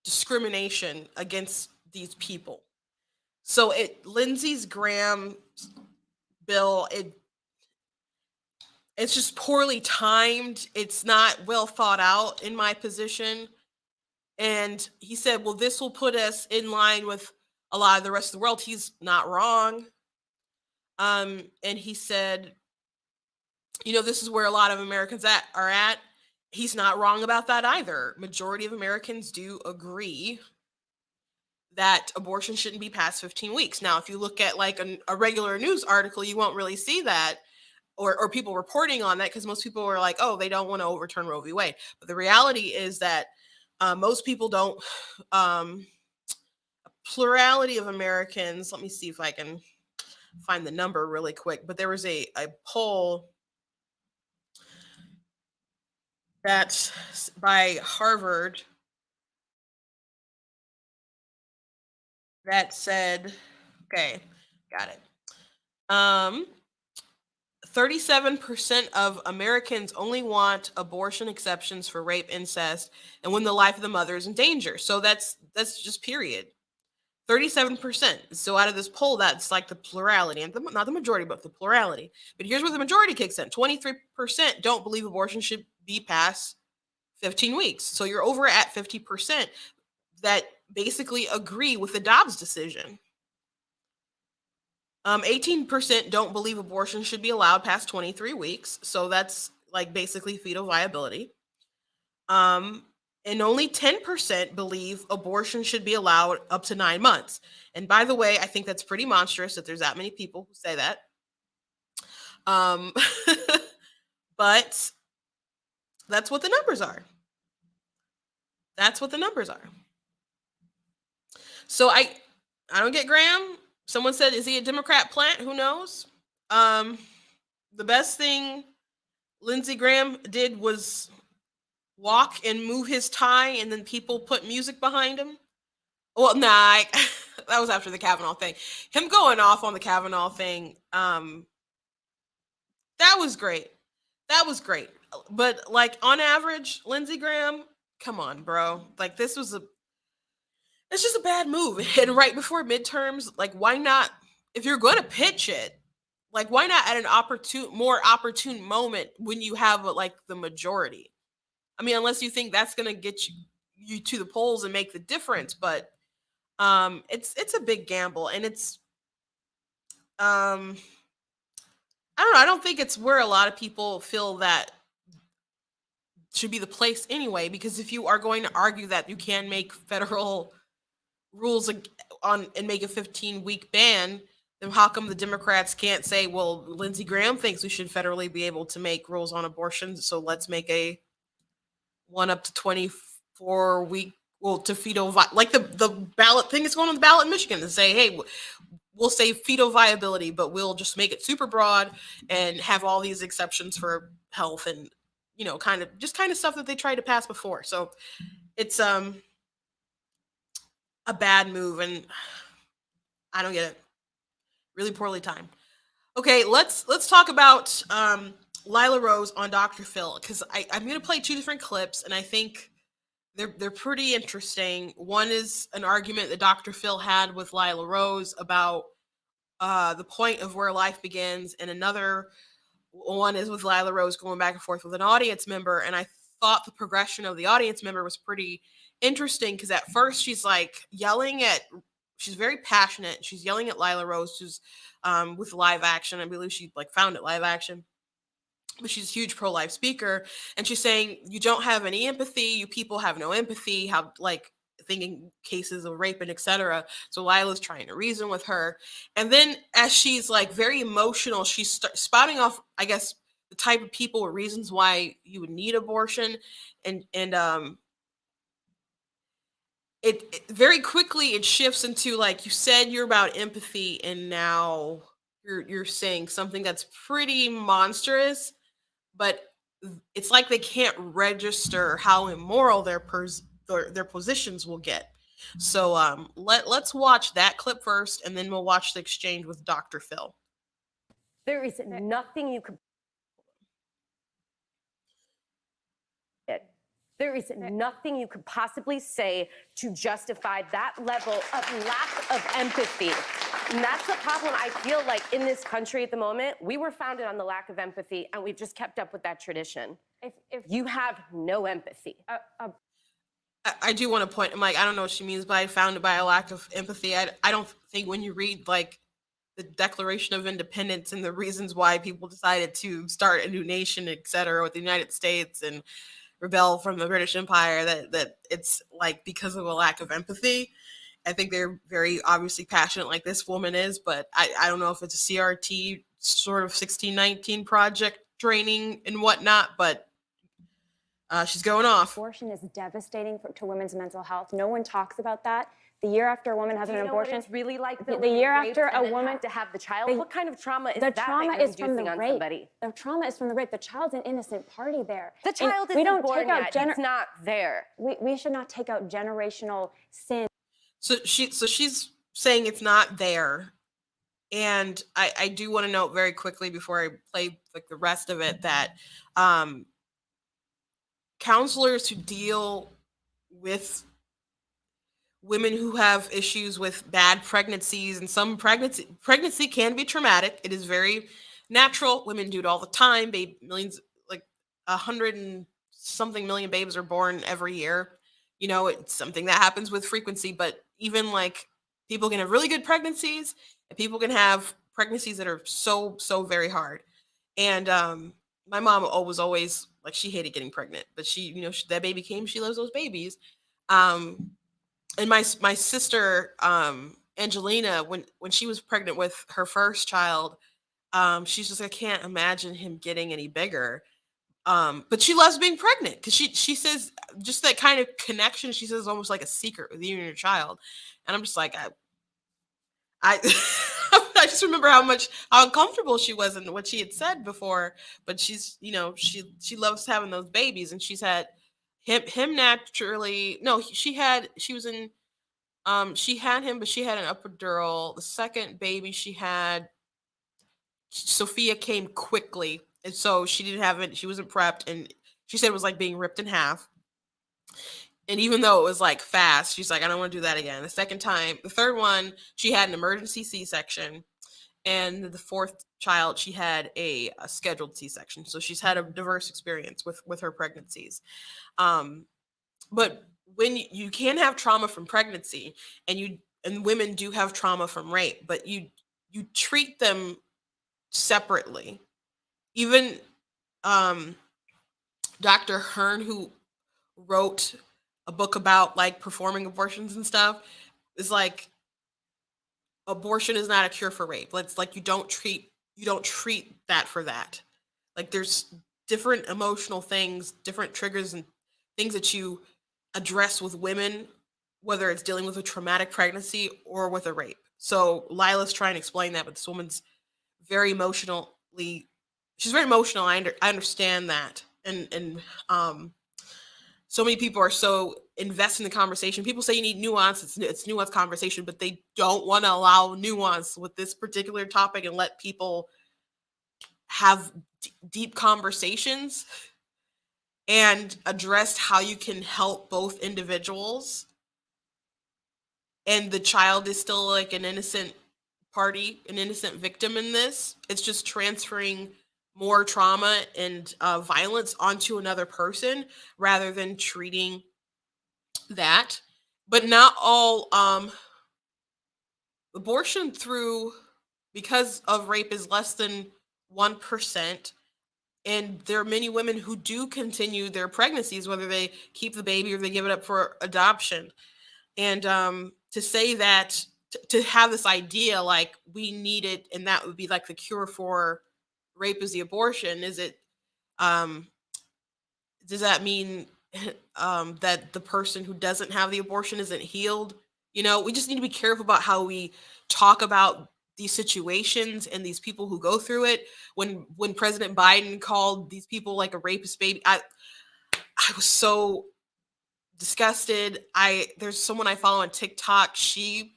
discrimination against these people. So Lindsey's Graham bill, it's just poorly timed. It's not well thought out in my position. And he said, well, this will put us in line with a lot of the rest of the world. He's not wrong. And he said, this is where a lot of Americans are at. He's not wrong about that either. Majority of Americans do agree that abortion shouldn't be past 15 weeks. Now, if you look at like a regular news article, you won't really see that or people reporting on that, because most people are like, oh, they don't want to overturn Roe v. Wade. But the reality is that most people don't. A plurality of Americans, let me see if I can find the number really quick, but there was a poll that's by Harvard that said, okay, got it. 37% of Americans only want abortion exceptions for rape, incest, and when the life of the mother is in danger. So that's just period. 37%. So out of this poll, that's like the plurality, and not the majority, but the plurality. But here's where the majority kicks in. 23% don't believe abortion should be past 15 weeks. So you're over at 50% that basically agree with the Dobbs decision. 18% don't believe abortion should be allowed past 23 weeks. So that's like basically fetal viability. And only 10% believe abortion should be allowed up to 9 months. And by the way, I think that's pretty monstrous that there's that many people who say that. But that's what the numbers are. That's what the numbers are. So I don't get Graham. Someone said, is he a Democrat plant? Who knows? The best thing Lindsey Graham did was walk and move his tie, and then people put music behind him. Well, nah, that was after the Kavanaugh thing. Him going off on the Kavanaugh thing, that was great. That was great. But like on average, Lindsey Graham, come on, bro. Like it's just a bad move. And right before midterms, like why not? If you're going to pitch it, like why not at an more opportune moment when you have like the majority? I mean, unless you think that's going to get you to the polls and make the difference, but it's a big gamble, and it's I don't know. I don't think it's where a lot of people feel that should be the place anyway, because if you are going to argue that you can make federal rules on and make a 15-week ban, then how come the Democrats can't say, well, Lindsey Graham thinks we should federally be able to make rules on abortion, so let's make a one up to 24-week, well, to fetal like the ballot thing is going on the ballot in Michigan to say, hey, we'll say fetal viability, but we'll just make it super broad and have all these exceptions for health and kind of stuff that they tried to pass before. So it's a bad move, and I don't get it. Really poorly timed. Okay, let's talk about Lila Rose on Dr. Phil, because I'm going to play two different clips, and I think they're pretty interesting. One is an argument that Dr. Phil had with Lila Rose about the point of where life begins, and another one is with Lila Rose going back and forth with an audience member. And I thought the progression of the audience member was pretty interesting, because at first she's like she's very passionate. She's yelling at Lila Rose, who's with Live Action. I believe she like founded Live Action. But she's a huge pro-life speaker, and she's saying, you don't have any empathy, you people have no empathy, how like thinking cases of rape and etc. So Lila's trying to reason with her, and then as she's like very emotional, she's spouting off, I guess, the type of people or reasons why you would need abortion, and it very quickly it shifts into, like you said, you're about empathy, and now you're saying something that's pretty monstrous, but it's like they can't register how immoral their positions will get. So let's watch that clip first, and then we'll watch the exchange with Dr. Phil. There is nothing you could. There is nothing you could possibly say to justify that level of lack of empathy. And that's the problem I feel like in this country at the moment. We were founded on the lack of empathy, and we've just kept up with that tradition. If you have no empathy. I do want to point, I'm like, I don't know what she means by founded by a lack of empathy. I don't think when you read like the Declaration of Independence and the reasons why people decided to start a new nation, et cetera, with the United States and rebel from the British Empire, that it's like because of a lack of empathy. I think they're very obviously passionate, like this woman is, but I don't know if it's a CRT sort of 1619 project training and whatnot, but she's going off. Abortion is devastating to women's mental health. No one talks about that. The year after a woman has an abortion, it's really like the year after a woman to have the child. What kind of trauma is the that? trauma that you're is from the inducing on rape. Somebody? The trauma is from the rape. The child's an innocent party there. The child we isn't don't born take out yet. It's not there. We should not take out generational sin. So she's saying it's not there. And I do want to note very quickly before I play like the rest of it that counselors who deal with women who have issues with bad pregnancies, and some pregnancy can be traumatic. It is very natural. Women do it all the time. Millions, like 100 and something million babies are born every year. You know, it's something that happens with frequency, but even like people can have really good pregnancies and people can have pregnancies that are so very hard. And my mom was always like, she hated getting pregnant, but that baby came, she loves those babies. And my sister Angelina, when she was pregnant with her first child, she's just, I can't imagine him getting any bigger. But she loves being pregnant because she says just that kind of connection, she says, is almost like a secret with you and your child. And I'm just like, I I just remember how uncomfortable she was and what she had said before. But she's, she loves having those babies, and she's had him naturally. No, she was in she had him, but she had an epidural. The second baby she had, Sophia, came quickly, and so she didn't have it. She wasn't prepped, and she said it was like being ripped in half. And even though it was like fast, she's like, I don't want to do that again. The third one, she had an emergency C-section, and the fourth child, she had a scheduled C-section. So she's had a diverse experience with her pregnancies. But when you can have trauma from pregnancy, and women do have trauma from rape, but you treat them separately. Even Dr. Hearn, who wrote a book about like performing abortions and stuff, is like, abortion is not a cure for rape. It's like you don't treat that for that. Like there's different emotional things, different triggers and things that you address with women, whether it's dealing with a traumatic pregnancy or with a rape. So Lila's trying to explain that, but this woman's very she's very emotional. I understand that. And so many people are so invested in the conversation. People say you need nuance. It's nuanced conversation, but they don't want to allow nuance with this particular topic and let people have deep conversations and address how you can help both individuals. And the child is still like an innocent party, an innocent victim in this. It's just transferring more trauma and violence onto another person rather than treating that. But not all abortion because of rape is less than 1%. And there are many women who do continue their pregnancies, whether they keep the baby or they give it up for adoption. And to say that, to have this idea like we need it and that would be like the cure for rape is the abortion, is it, um, does that mean that the person who doesn't have the abortion isn't healed? You know, we just need to be careful about how we talk about these situations and these people who go through it. When President Biden called these people like a rapist baby, I was so disgusted. There's someone I follow on TikTok. She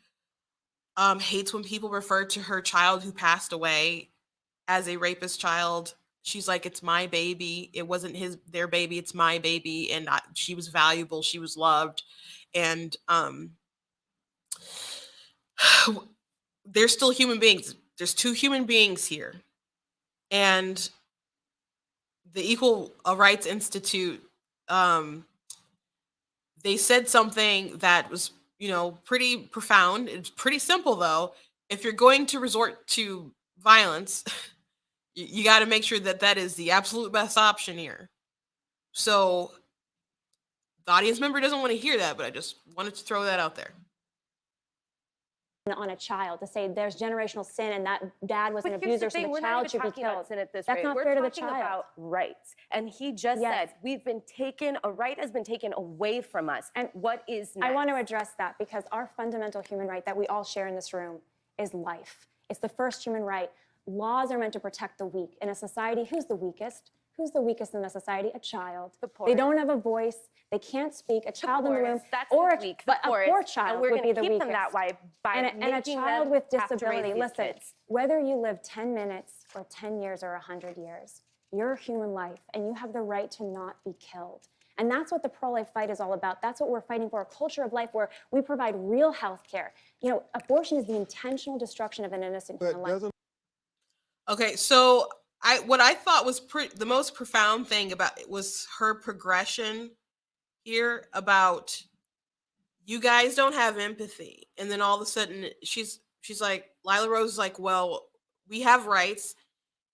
hates when people refer to her child who passed away as a rapist child. She's like, it's my baby. It wasn't their baby. It's my baby, and she was valuable. She was loved, and they're still human beings. There's two human beings here, and the Equal Rights Institute, they said something that was, pretty profound. It's pretty simple though. If you're going to resort to violence, you got to make sure that that is the absolute best option here. So the audience member doesn't want to hear that, but I just wanted to throw that out there. On a child to say there's generational sin and that dad was an But here's abuser, so thing, the we're not child even should be talking about killed. sin at this That's rate. not We're fair to the talking child. about rights. And he just Yes. said we've been taken, a right has been taken away from us. And what is next? I want to address that because our fundamental human right that we all share in this room is life. It's the first human right. Laws are meant to protect the weak. In a society, who's the weakest? Who's the weakest in the society? A child. The They don't have a voice. They can't speak. A child in the room, or a poor child would be the keep weakest. them that way by And a making child them with have to raise disability. these Listen, kids. whether you live 10 minutes or 10 years or 100 years, you're a human life and you have the right to not be killed. And that's what the pro-life fight is all about. That's what we're fighting for, a culture of life where we provide real health care. You know, abortion is the intentional destruction of an innocent human life. Okay, so what I thought was the most profound thing about it was her progression here about you guys don't have empathy, and then all of a sudden she's like, Lila Rose is like, well, we have rights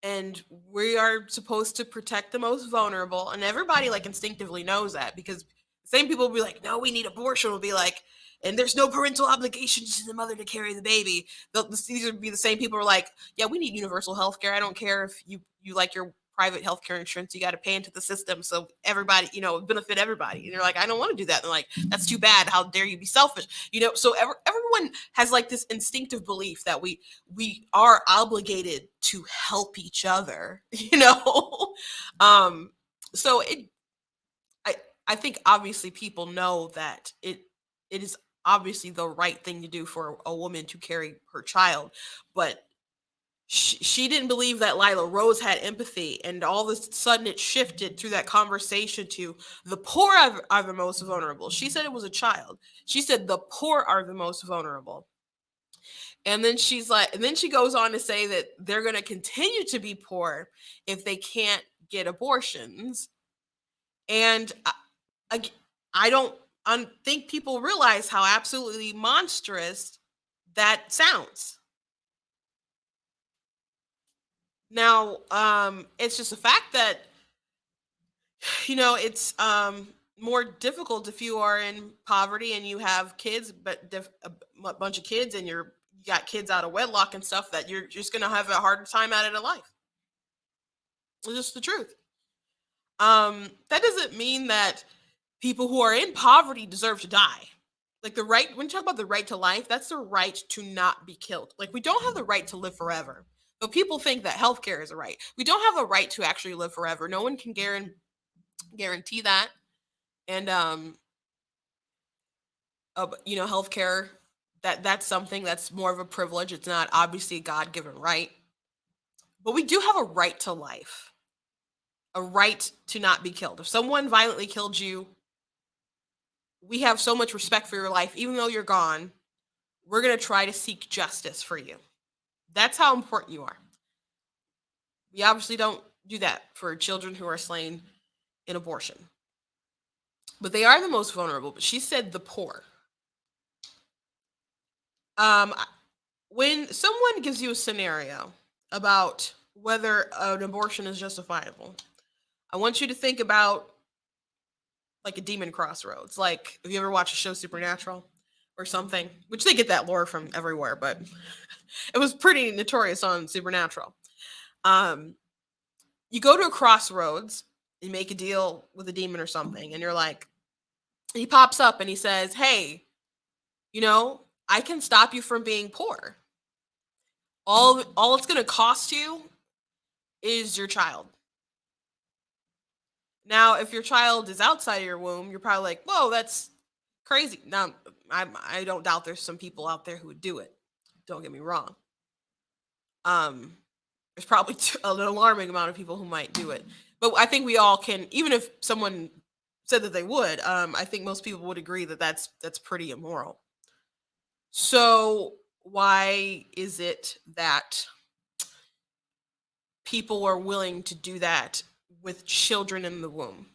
and we are supposed to protect the most vulnerable, and everybody like instinctively knows that, because the same people will be like, no, we need abortion, will be like, and there's no parental obligation to the mother to carry the baby. These would be the same people who are like, yeah, we need universal health care. I don't care if you like your private healthcare insurance, you got to pay into the system so everybody, benefit everybody. And you're like, I don't want to do that. And they're like, that's too bad. How dare you be selfish? So everyone has like this instinctive belief that we are obligated to help each other, so I think obviously people know that it is obviously the right thing to do for a woman to carry her child, but she didn't believe that Lila Rose had empathy, and all of a sudden it shifted through that conversation to the poor are the most vulnerable. She said it was a child. She said the poor are the most vulnerable. And then she's like, and then she goes on to say that they're going to continue to be poor if they can't get abortions. And I don't think people realize how absolutely monstrous that sounds. Now, it's just a fact that, it's more difficult if you are in poverty and you have kids, but a bunch of kids, and you got kids out of wedlock and stuff, that you're just going to have a harder time at it in life. It's just the truth. That doesn't mean that people who are in poverty deserve to die. Like when you talk about the right to life, that's the right to not be killed. Like, we don't have the right to live forever. But people think that healthcare is a right. We don't have a right to actually live forever. No one can guarantee that. And healthcare, that's something that's more of a privilege. It's not obviously a God-given right. But we do have a right to life. A right to not be killed. If someone violently killed you, we have so much respect for your life. Even though you're gone, we're going to try to seek justice for you. That's how important you are. We obviously don't do that for children who are slain in abortion. But they are the most vulnerable. But she said the poor. When someone gives you a scenario about whether an abortion is justifiable, I want you to think about like a demon crossroads. Like, have you ever watched the show Supernatural? or something, which they get that lore from everywhere, but it was pretty notorious on Supernatural. You go to a crossroads, you make a deal with a demon or something, and you're like, he pops up and he says, hey, you know, I can stop you from being poor. All it's going to cost you is your child. Now, if your child is outside of your womb, you're probably like, whoa, that's crazy. Now, I don't doubt there's some people out there who would do it. Don't get me wrong. There's probably an alarming amount of people who might do it. But I think we all can, even if someone said that they would, I think most people would agree that that's pretty immoral. So why is it that people are willing to do that with children in the womb?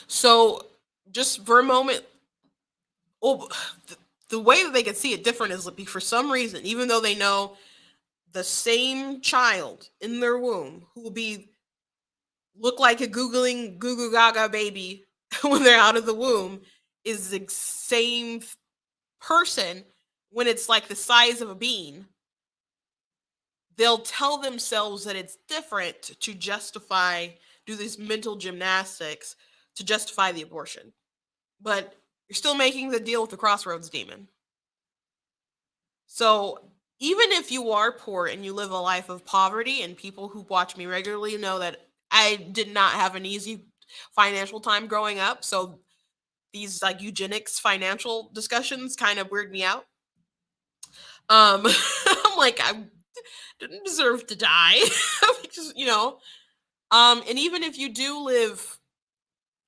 So just for a moment, the way that they can see it different is for some reason, even though they know the same child in their womb who will look like a goo goo gaga baby when they're out of the womb is the same person when it's like the size of a bean, they'll tell themselves that it's different to do these mental gymnastics to justify the abortion. But you're still making the deal with the crossroads demon. So even if you are poor and you live a life of poverty, and people who watch me regularly know that I did not have an easy financial time growing up, so these like eugenics financial discussions kind of weird me out. I'm like, I didn't deserve to die. Because, and even if you do live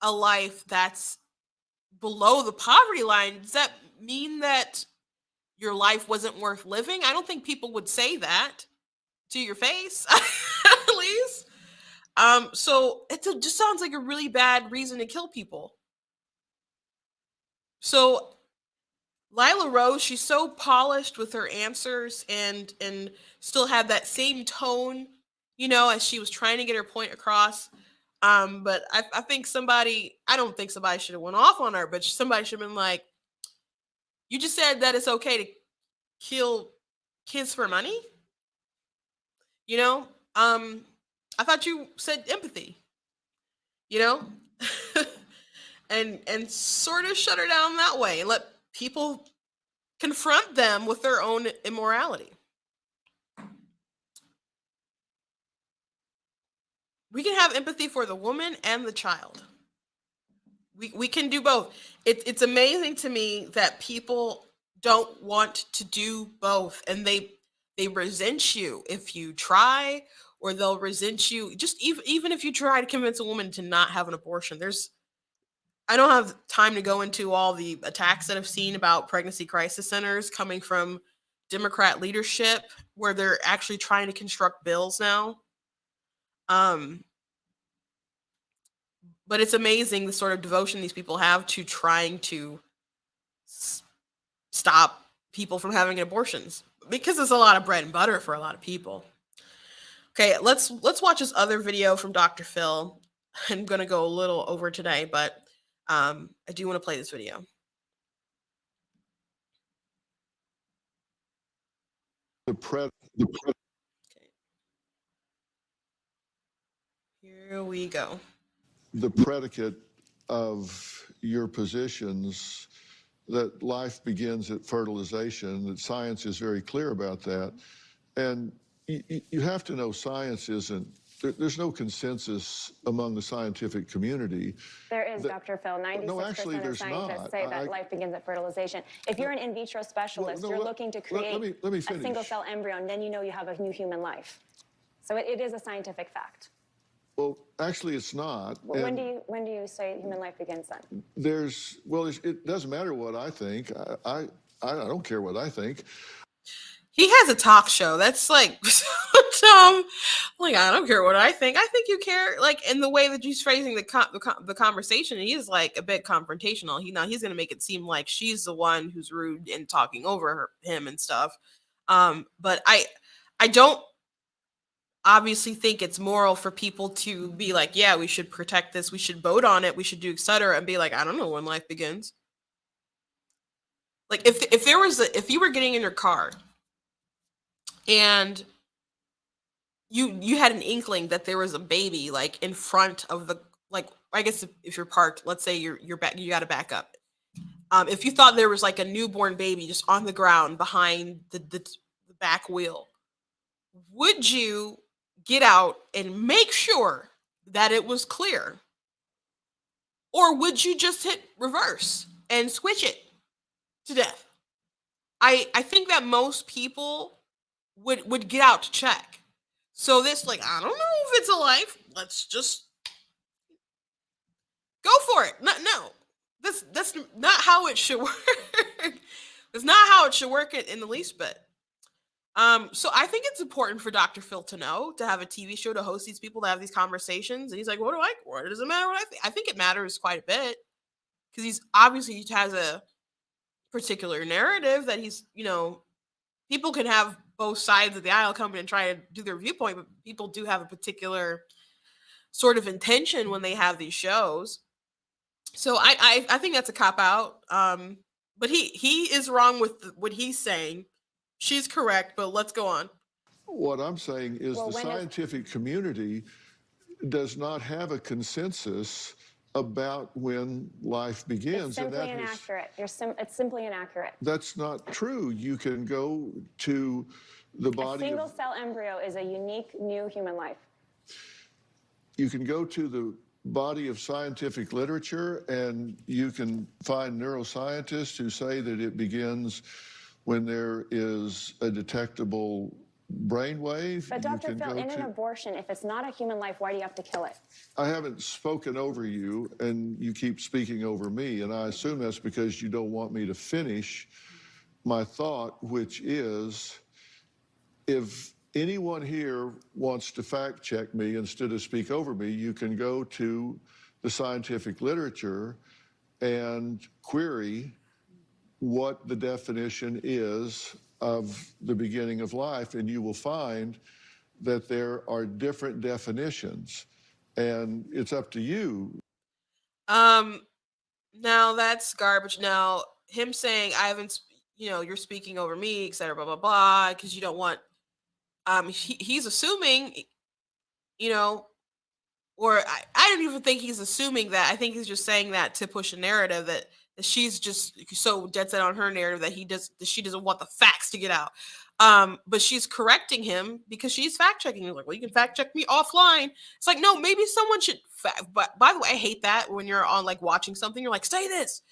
a life that's below the poverty line, does that mean that your life wasn't worth living? I don't think people would say that to your face, at least. So it just sounds like a really bad reason to kill people. So Lila Rose, she's so polished with her answers and still had that same tone, as she was trying to get her point across. But I think I don't think somebody should have went off on her, but somebody should have been like, you just said that it's okay to kill kids for money? I thought you said empathy, and sort of shut her down that way and let people confront them with their own immorality. We can have empathy for the woman and the child. We can do both. It's amazing to me that people don't want to do both, and they resent you if you try, or they'll resent you just even if you try to convince a woman to not have an abortion. I don't have time to go into all the attacks that I've seen about pregnancy crisis centers coming from Democrat leadership, where they're actually trying to construct bills now. But it's amazing the sort of devotion these people have to trying to stop people from having abortions, because it's a lot of bread and butter for a lot of people. Okay, let's watch this other video from Dr. Phil. I'm gonna go a little over today, but I do want to play this video. Okay. Here we go. The predicate of your positions that life begins at fertilization, that science is very clear about that. And you have to know science there's no consensus among the scientific community. There is, Dr. Phil. 96% of scientists say that life begins at fertilization. If you're an in vitro specialist, you're looking to create a single cell embryo, and then you know you have a new human life. So it is a scientific fact. Well, actually, it's not. Well, when do you say human life begins then? It doesn't matter what I think. I don't care what I think. He has a talk show. That's like so dumb. Like, I don't care what I think. I think you care. Like, in the way that he's phrasing the conversation, he's like a bit confrontational. He's going to make it seem like she's the one who's rude and talking over him and stuff. But I don't obviously think it's moral for people to be like, yeah, we should protect this, we should vote on it, we should do etc., and be like, I don't know when life begins. Like if you were getting in your car and you had an inkling that there was a baby like in front of the, like, I guess if you're parked, let's say you're back, you got to back up. If you thought there was like a newborn baby just on the ground behind the back wheel, would you get out and make sure that it was clear? Or would you just hit reverse and switch it to death? I think that most people would get out to check. So this, like, I don't know if it's a life. Let's just go for it. No. That's not how it should work. It's not how it should work in the least bit. So I think it's important for Dr. Phil to know, to have a TV show, to host these people, to have these conversations. And he's like, what does it matter what I think? I think it matters quite a bit, because he has a particular narrative that he's, people can have both sides of the aisle come in and try to do their viewpoint, but people do have a particular sort of intention when they have these shows. So I think that's a cop out. But he is wrong with what he's saying. She's correct, but let's go on. What I'm saying is the scientific community does not have a consensus about when life begins. It's simply inaccurate. It's simply inaccurate. That's not true. You can go to the body. A single cell embryo is a unique new human life. You can go to the body of scientific literature and you can find neuroscientists who say that it begins when there is a detectable brainwave. But Dr. Phil, in an abortion, if it's not a human life, why do you have to kill it? I haven't spoken over you, and you keep speaking over me, and I assume that's because you don't want me to finish my thought, which is, if anyone here wants to fact check me instead of speak over me, you can go to the scientific literature and query what the definition is of the beginning of life, and you will find that there are different definitions, and it's up to you. Now that's garbage. Now him saying I haven't, you're speaking over me, etc., blah blah blah, because you don't want. He's assuming, or I don't even think he's assuming that. I think he's just saying that to push a narrative that she's just so dead set on her narrative that she doesn't want the facts to get out. But she's correcting him because she's fact checking. He's like, well, you can fact check me offline. It's like, no, maybe someone should. But by the way, I hate that when you're on like watching something, you're like, say this,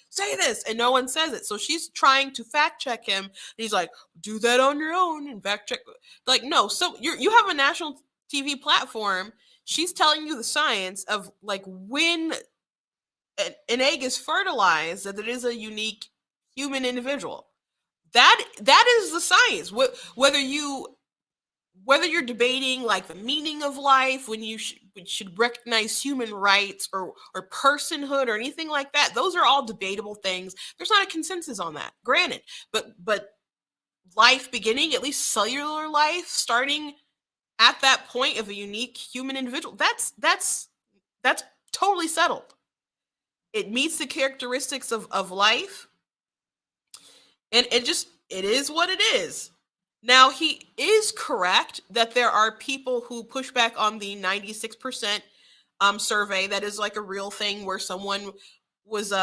and no one says it. So she's trying to fact check him. And he's like, do that on your own and fact check. Like, no, so you have a national TV platform. She's telling you the science of like when an egg is fertilized, that it is a unique human individual. That is the science. Whether you're debating like the meaning of life, when you should recognize human rights or personhood or anything like that, those are all debatable things. There's not a consensus on that, granted. But life beginning, at least cellular life, starting at that point of a unique human individual, that's totally settled. It meets the characteristics of life, and it is what it is. Now, he is correct that there are people who push back on the 96% survey. That is like a real thing where someone was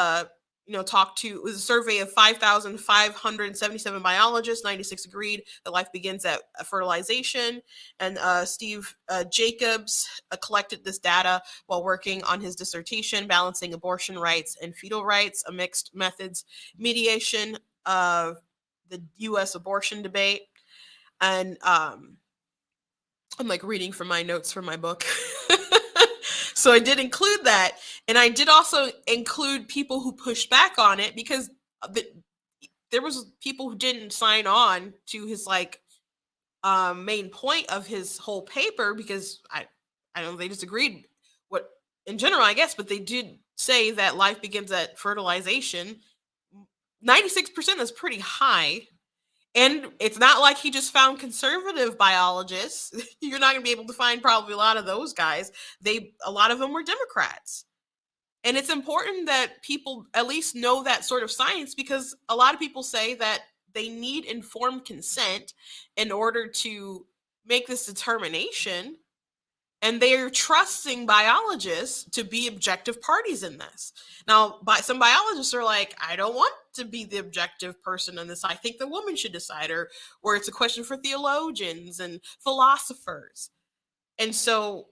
talked to. It was a survey of 5,577 biologists. 96 agreed that life begins at fertilization. And Steve Jacobs collected this data while working on his dissertation, Balancing Abortion Rights and Fetal Rights, a Mixed Methods Mediation of the U.S. abortion debate. And I'm like reading from my notes from my book. So I did include that. And I did also include people who pushed back on it, because there was people who didn't sign on to his like main point of his whole paper, because I don't know, they disagreed what in general, I guess, but they did say that life begins at fertilization. 96% is pretty high. And it's not like he just found conservative biologists. You're not going to be able to find probably a lot of those guys. A lot of them were Democrats. And it's important that people at least know that sort of science, because a lot of people say that they need informed consent in order to make this determination. And they're trusting biologists to be objective parties in this. Now, some biologists are like, I don't want to be the objective person in this. I think the woman should decide, or it's a question for theologians and philosophers. And so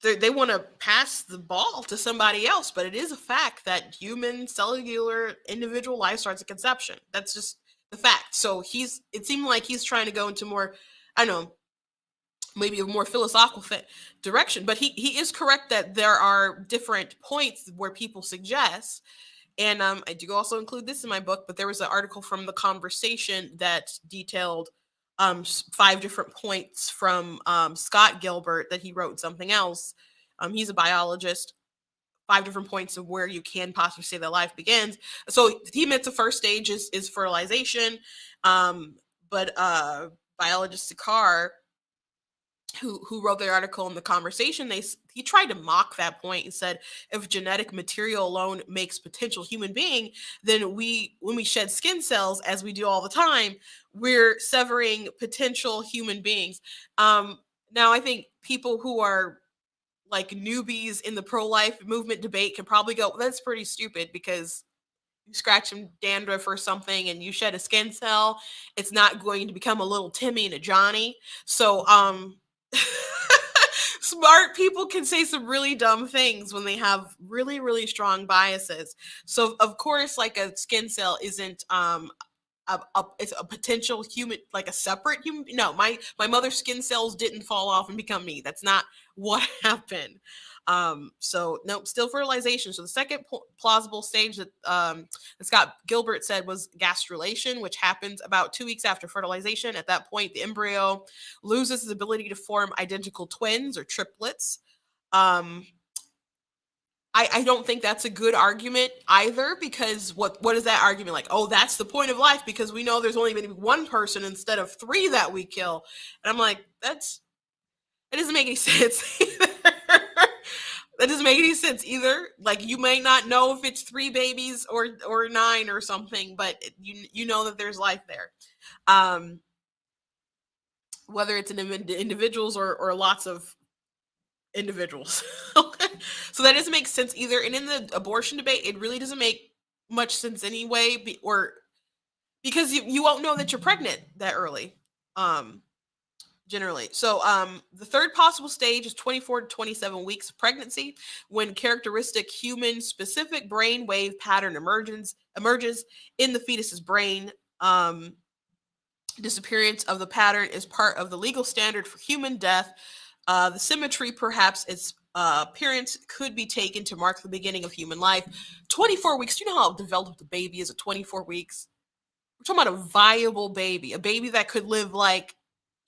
they want to pass the ball to somebody else, but it is a fact that human cellular individual life starts at conception. That's just the fact. So it seemed like he's trying to go into more, I don't know, maybe a more philosophical direction, but he is correct that there are different points where people suggest. And I do also include this in my book, but there was an article from The Conversation that detailed 5 different points from Scott Gilbert that he wrote in something else. He's a biologist. 5 different points of where you can possibly say that life begins. So he meant the first stage is fertilization. But biologist Sakar, who wrote the article in The Conversation, he tried to mock that point and said, if genetic material alone makes potential human being, then when we shed skin cells, as we do all the time, we're severing potential human beings. Now, I think people who are like newbies in the pro-life movement debate can probably go, that's pretty stupid, because you scratch some dandruff or something and you shed a skin cell, it's not going to become a little Timmy and a Johnny. So smart people can say some really dumb things when they have really, really strong biases. So of course, like, a skin cell isn't it's a potential human, like a separate human. No, my mother's skin cells didn't fall off and become me. That's not what happened. So no, still fertilization. So the second plausible stage that Scott Gilbert said was gastrulation, which happens about 2 weeks after fertilization. At that point, the embryo loses its ability to form identical twins or triplets. I don't think that's a good argument either, because what is that argument like? Oh, that's the point of life, because we know there's only going to be one person instead of 3 that we kill. And I'm like, it doesn't make any sense either. That doesn't make any sense either. Like, you may not know if it's 3 babies or 9 or something, but you know that there's life there. Whether it's individuals or lots of individuals. So that doesn't make sense either. And in the abortion debate, it really doesn't make much sense anyway, because you won't know that you're pregnant that early, generally. So the third possible stage is 24 to 27 weeks of pregnancy, when characteristic human specific brain wave pattern emerges in the fetus's brain. Disappearance of the pattern is part of the legal standard for human death. The symmetry, perhaps its appearance, could be taken to mark the beginning of human life. 24 weeks. Do you know how developed a baby is at 24 weeks? We're talking about a viable baby, a baby that could live like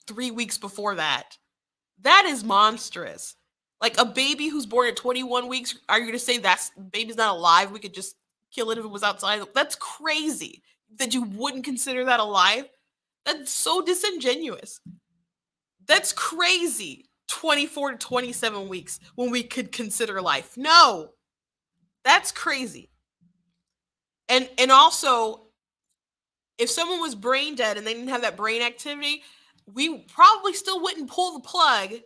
3 weeks before that. That is monstrous. Like, a baby who's born at 21 weeks, are you going to say that's baby's not alive? We could just kill it if it was outside? That's crazy that you wouldn't consider that alive. That's so disingenuous. That's crazy. 24 to 27 weeks when we could consider life. No, that's crazy. And also, if someone was brain dead and they didn't have that brain activity, we probably still wouldn't pull the plug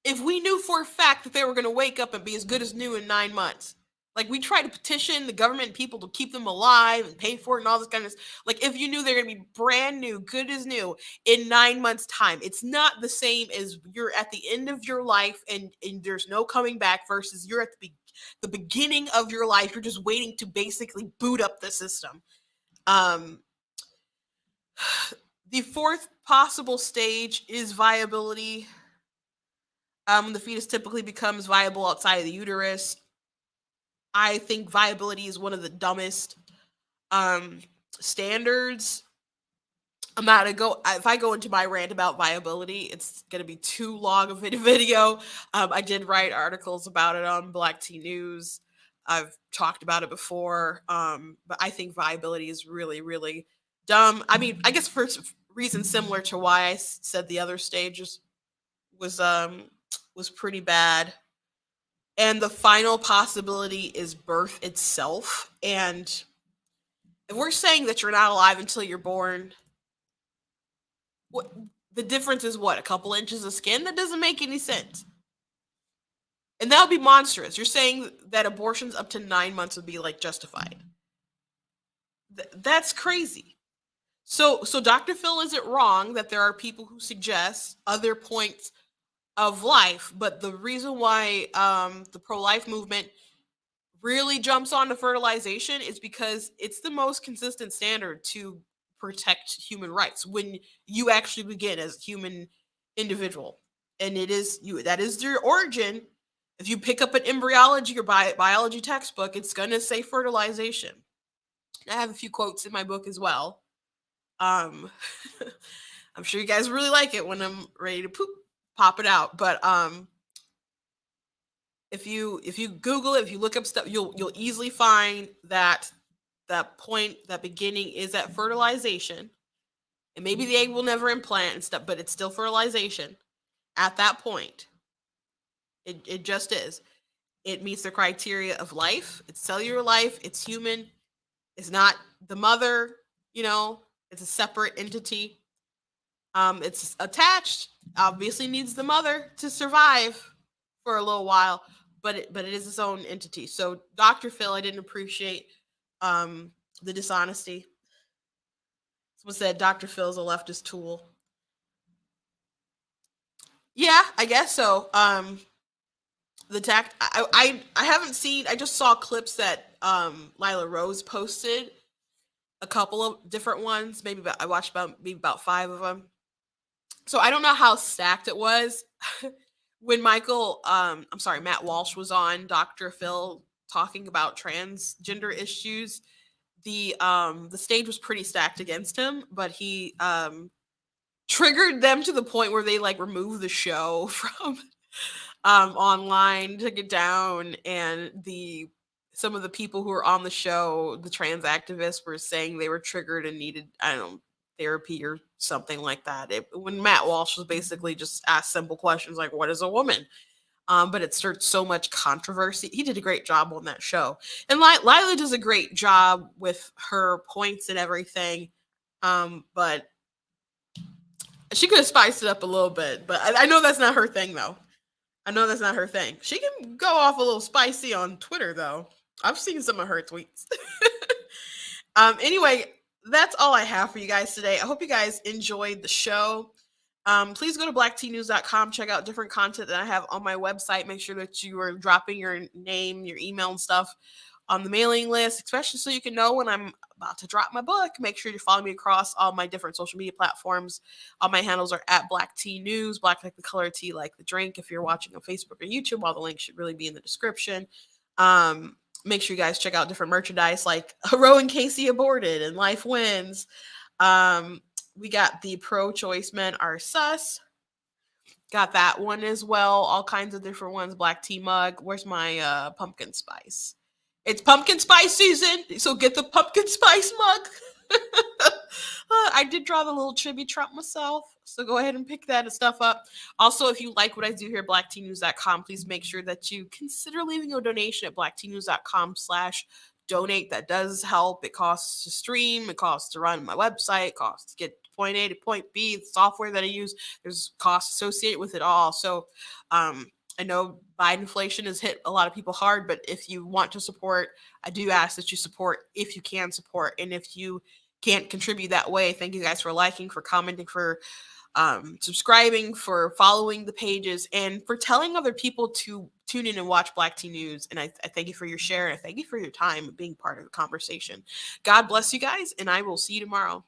if we knew for a fact that they were going to wake up and be as good as new in 9 months. Like, we try to petition the government and people to keep them alive and pay for it and all this kind of stuff. Like, if you knew they're going to be brand new, good as new in 9 months' time, it's not the same as you're at the end of your life and there's no coming back, versus you're at the beginning of your life. You're just waiting to basically boot up the system. The fourth possible stage is viability. The fetus typically becomes viable outside of the uterus. I think viability is one of the dumbest standards. I'm not gonna go. If I go into my rant about viability, it's gonna be too long of a video. I did write articles about it on Black Tea News. I've talked about it before, but I think viability is really, really dumb. I mean, I guess for reasons similar to why I said the other stages was pretty bad. and the final possibility is birth itself. And if we're saying that you're not alive until you're born, what the difference is? What, a couple inches of skin? That doesn't make any sense. And that would be monstrous. You're saying that abortions up to 9 months would be like justified. That's crazy. So Dr. Phil isn't wrong that there are people who suggest other points of life, but the reason why the pro-life movement really jumps onto fertilization is because it's the most consistent standard to protect human rights when you actually begin as a human individual, and it is you, that is your origin. If you pick up an embryology or biology textbook, it's going to say fertilization. I have a few quotes in my book as well. I'm sure you guys really like it when I'm ready to pop it out. But if you Google it, if you look up stuff, you'll easily find that point, that beginning is at fertilization. And maybe the egg will never implant and stuff, but it's still fertilization. At that point, it just is. It meets the criteria of life. It's cellular life. It's human. It's not the mother, it's a separate entity. It's attached, obviously needs the mother to survive for a little while, but it is its own entity. So Dr. Phil, I didn't appreciate the dishonesty. Someone said Dr. Phil's a leftist tool. Yeah, I guess so. The tact, I haven't seen, I just saw clips that Lila Rose posted, a couple of different ones. I watched about 5 of them. So I don't know how stacked it was when Matt Walsh was on Dr. Phil talking about transgender issues. The stage was pretty stacked against him, but he triggered them to the point where they like removed the show from online, took it down, and some of the people who were on the show, the trans activists, were saying they were triggered and needed, I don't know, therapy or something like that. When Matt Walsh was basically just asked simple questions like, what is a woman? But it stirred so much controversy. He did a great job on that show. And Lila does a great job with her points and everything. But she could have spiced it up a little bit. But I know that's not her thing, though. I know that's not her thing. She can go off a little spicy on Twitter, though. I've seen some of her tweets. Anyway, that's all I have for you guys today. I hope you guys enjoyed the show. Please go to blacktnews.com, check out different content that I have on my website. Make sure that you are dropping your name, your email and stuff on the mailing list, especially so you can know when I'm about to drop my book. Make sure you follow me across all my different social media platforms. All my handles are at Black Tea News, black like the color, tea like the drink. If you're watching on Facebook or YouTube, all the links should really be in the description. Make sure you guys check out different merchandise like Roe and Casey aborted and Life Wins. We got the pro-choice men are sus. Got that one as well. All kinds of different ones. Black tea mug. Where's my pumpkin spice? It's pumpkin spice season, so get the pumpkin spice mug. I did draw the little chibi Trump myself, so go ahead and pick that stuff up. Also, if you like what I do here at blacktnews.com, please make sure that you consider leaving a donation at blacktnews.com/donate. That does help. It costs to stream, it costs to run my website, it costs to get to point A to point B. The software that I use, there's costs associated with it all. So I know Biden inflation has hit a lot of people hard, but if you want to support, I do ask that you support if you can support. And if you can't contribute that way, thank you guys for liking, for commenting, for subscribing, for following the pages, and for telling other people to tune in and watch Black Tea News. And I thank you for your share. And I thank you for your time being part of the conversation. God bless you guys, and I will see you tomorrow.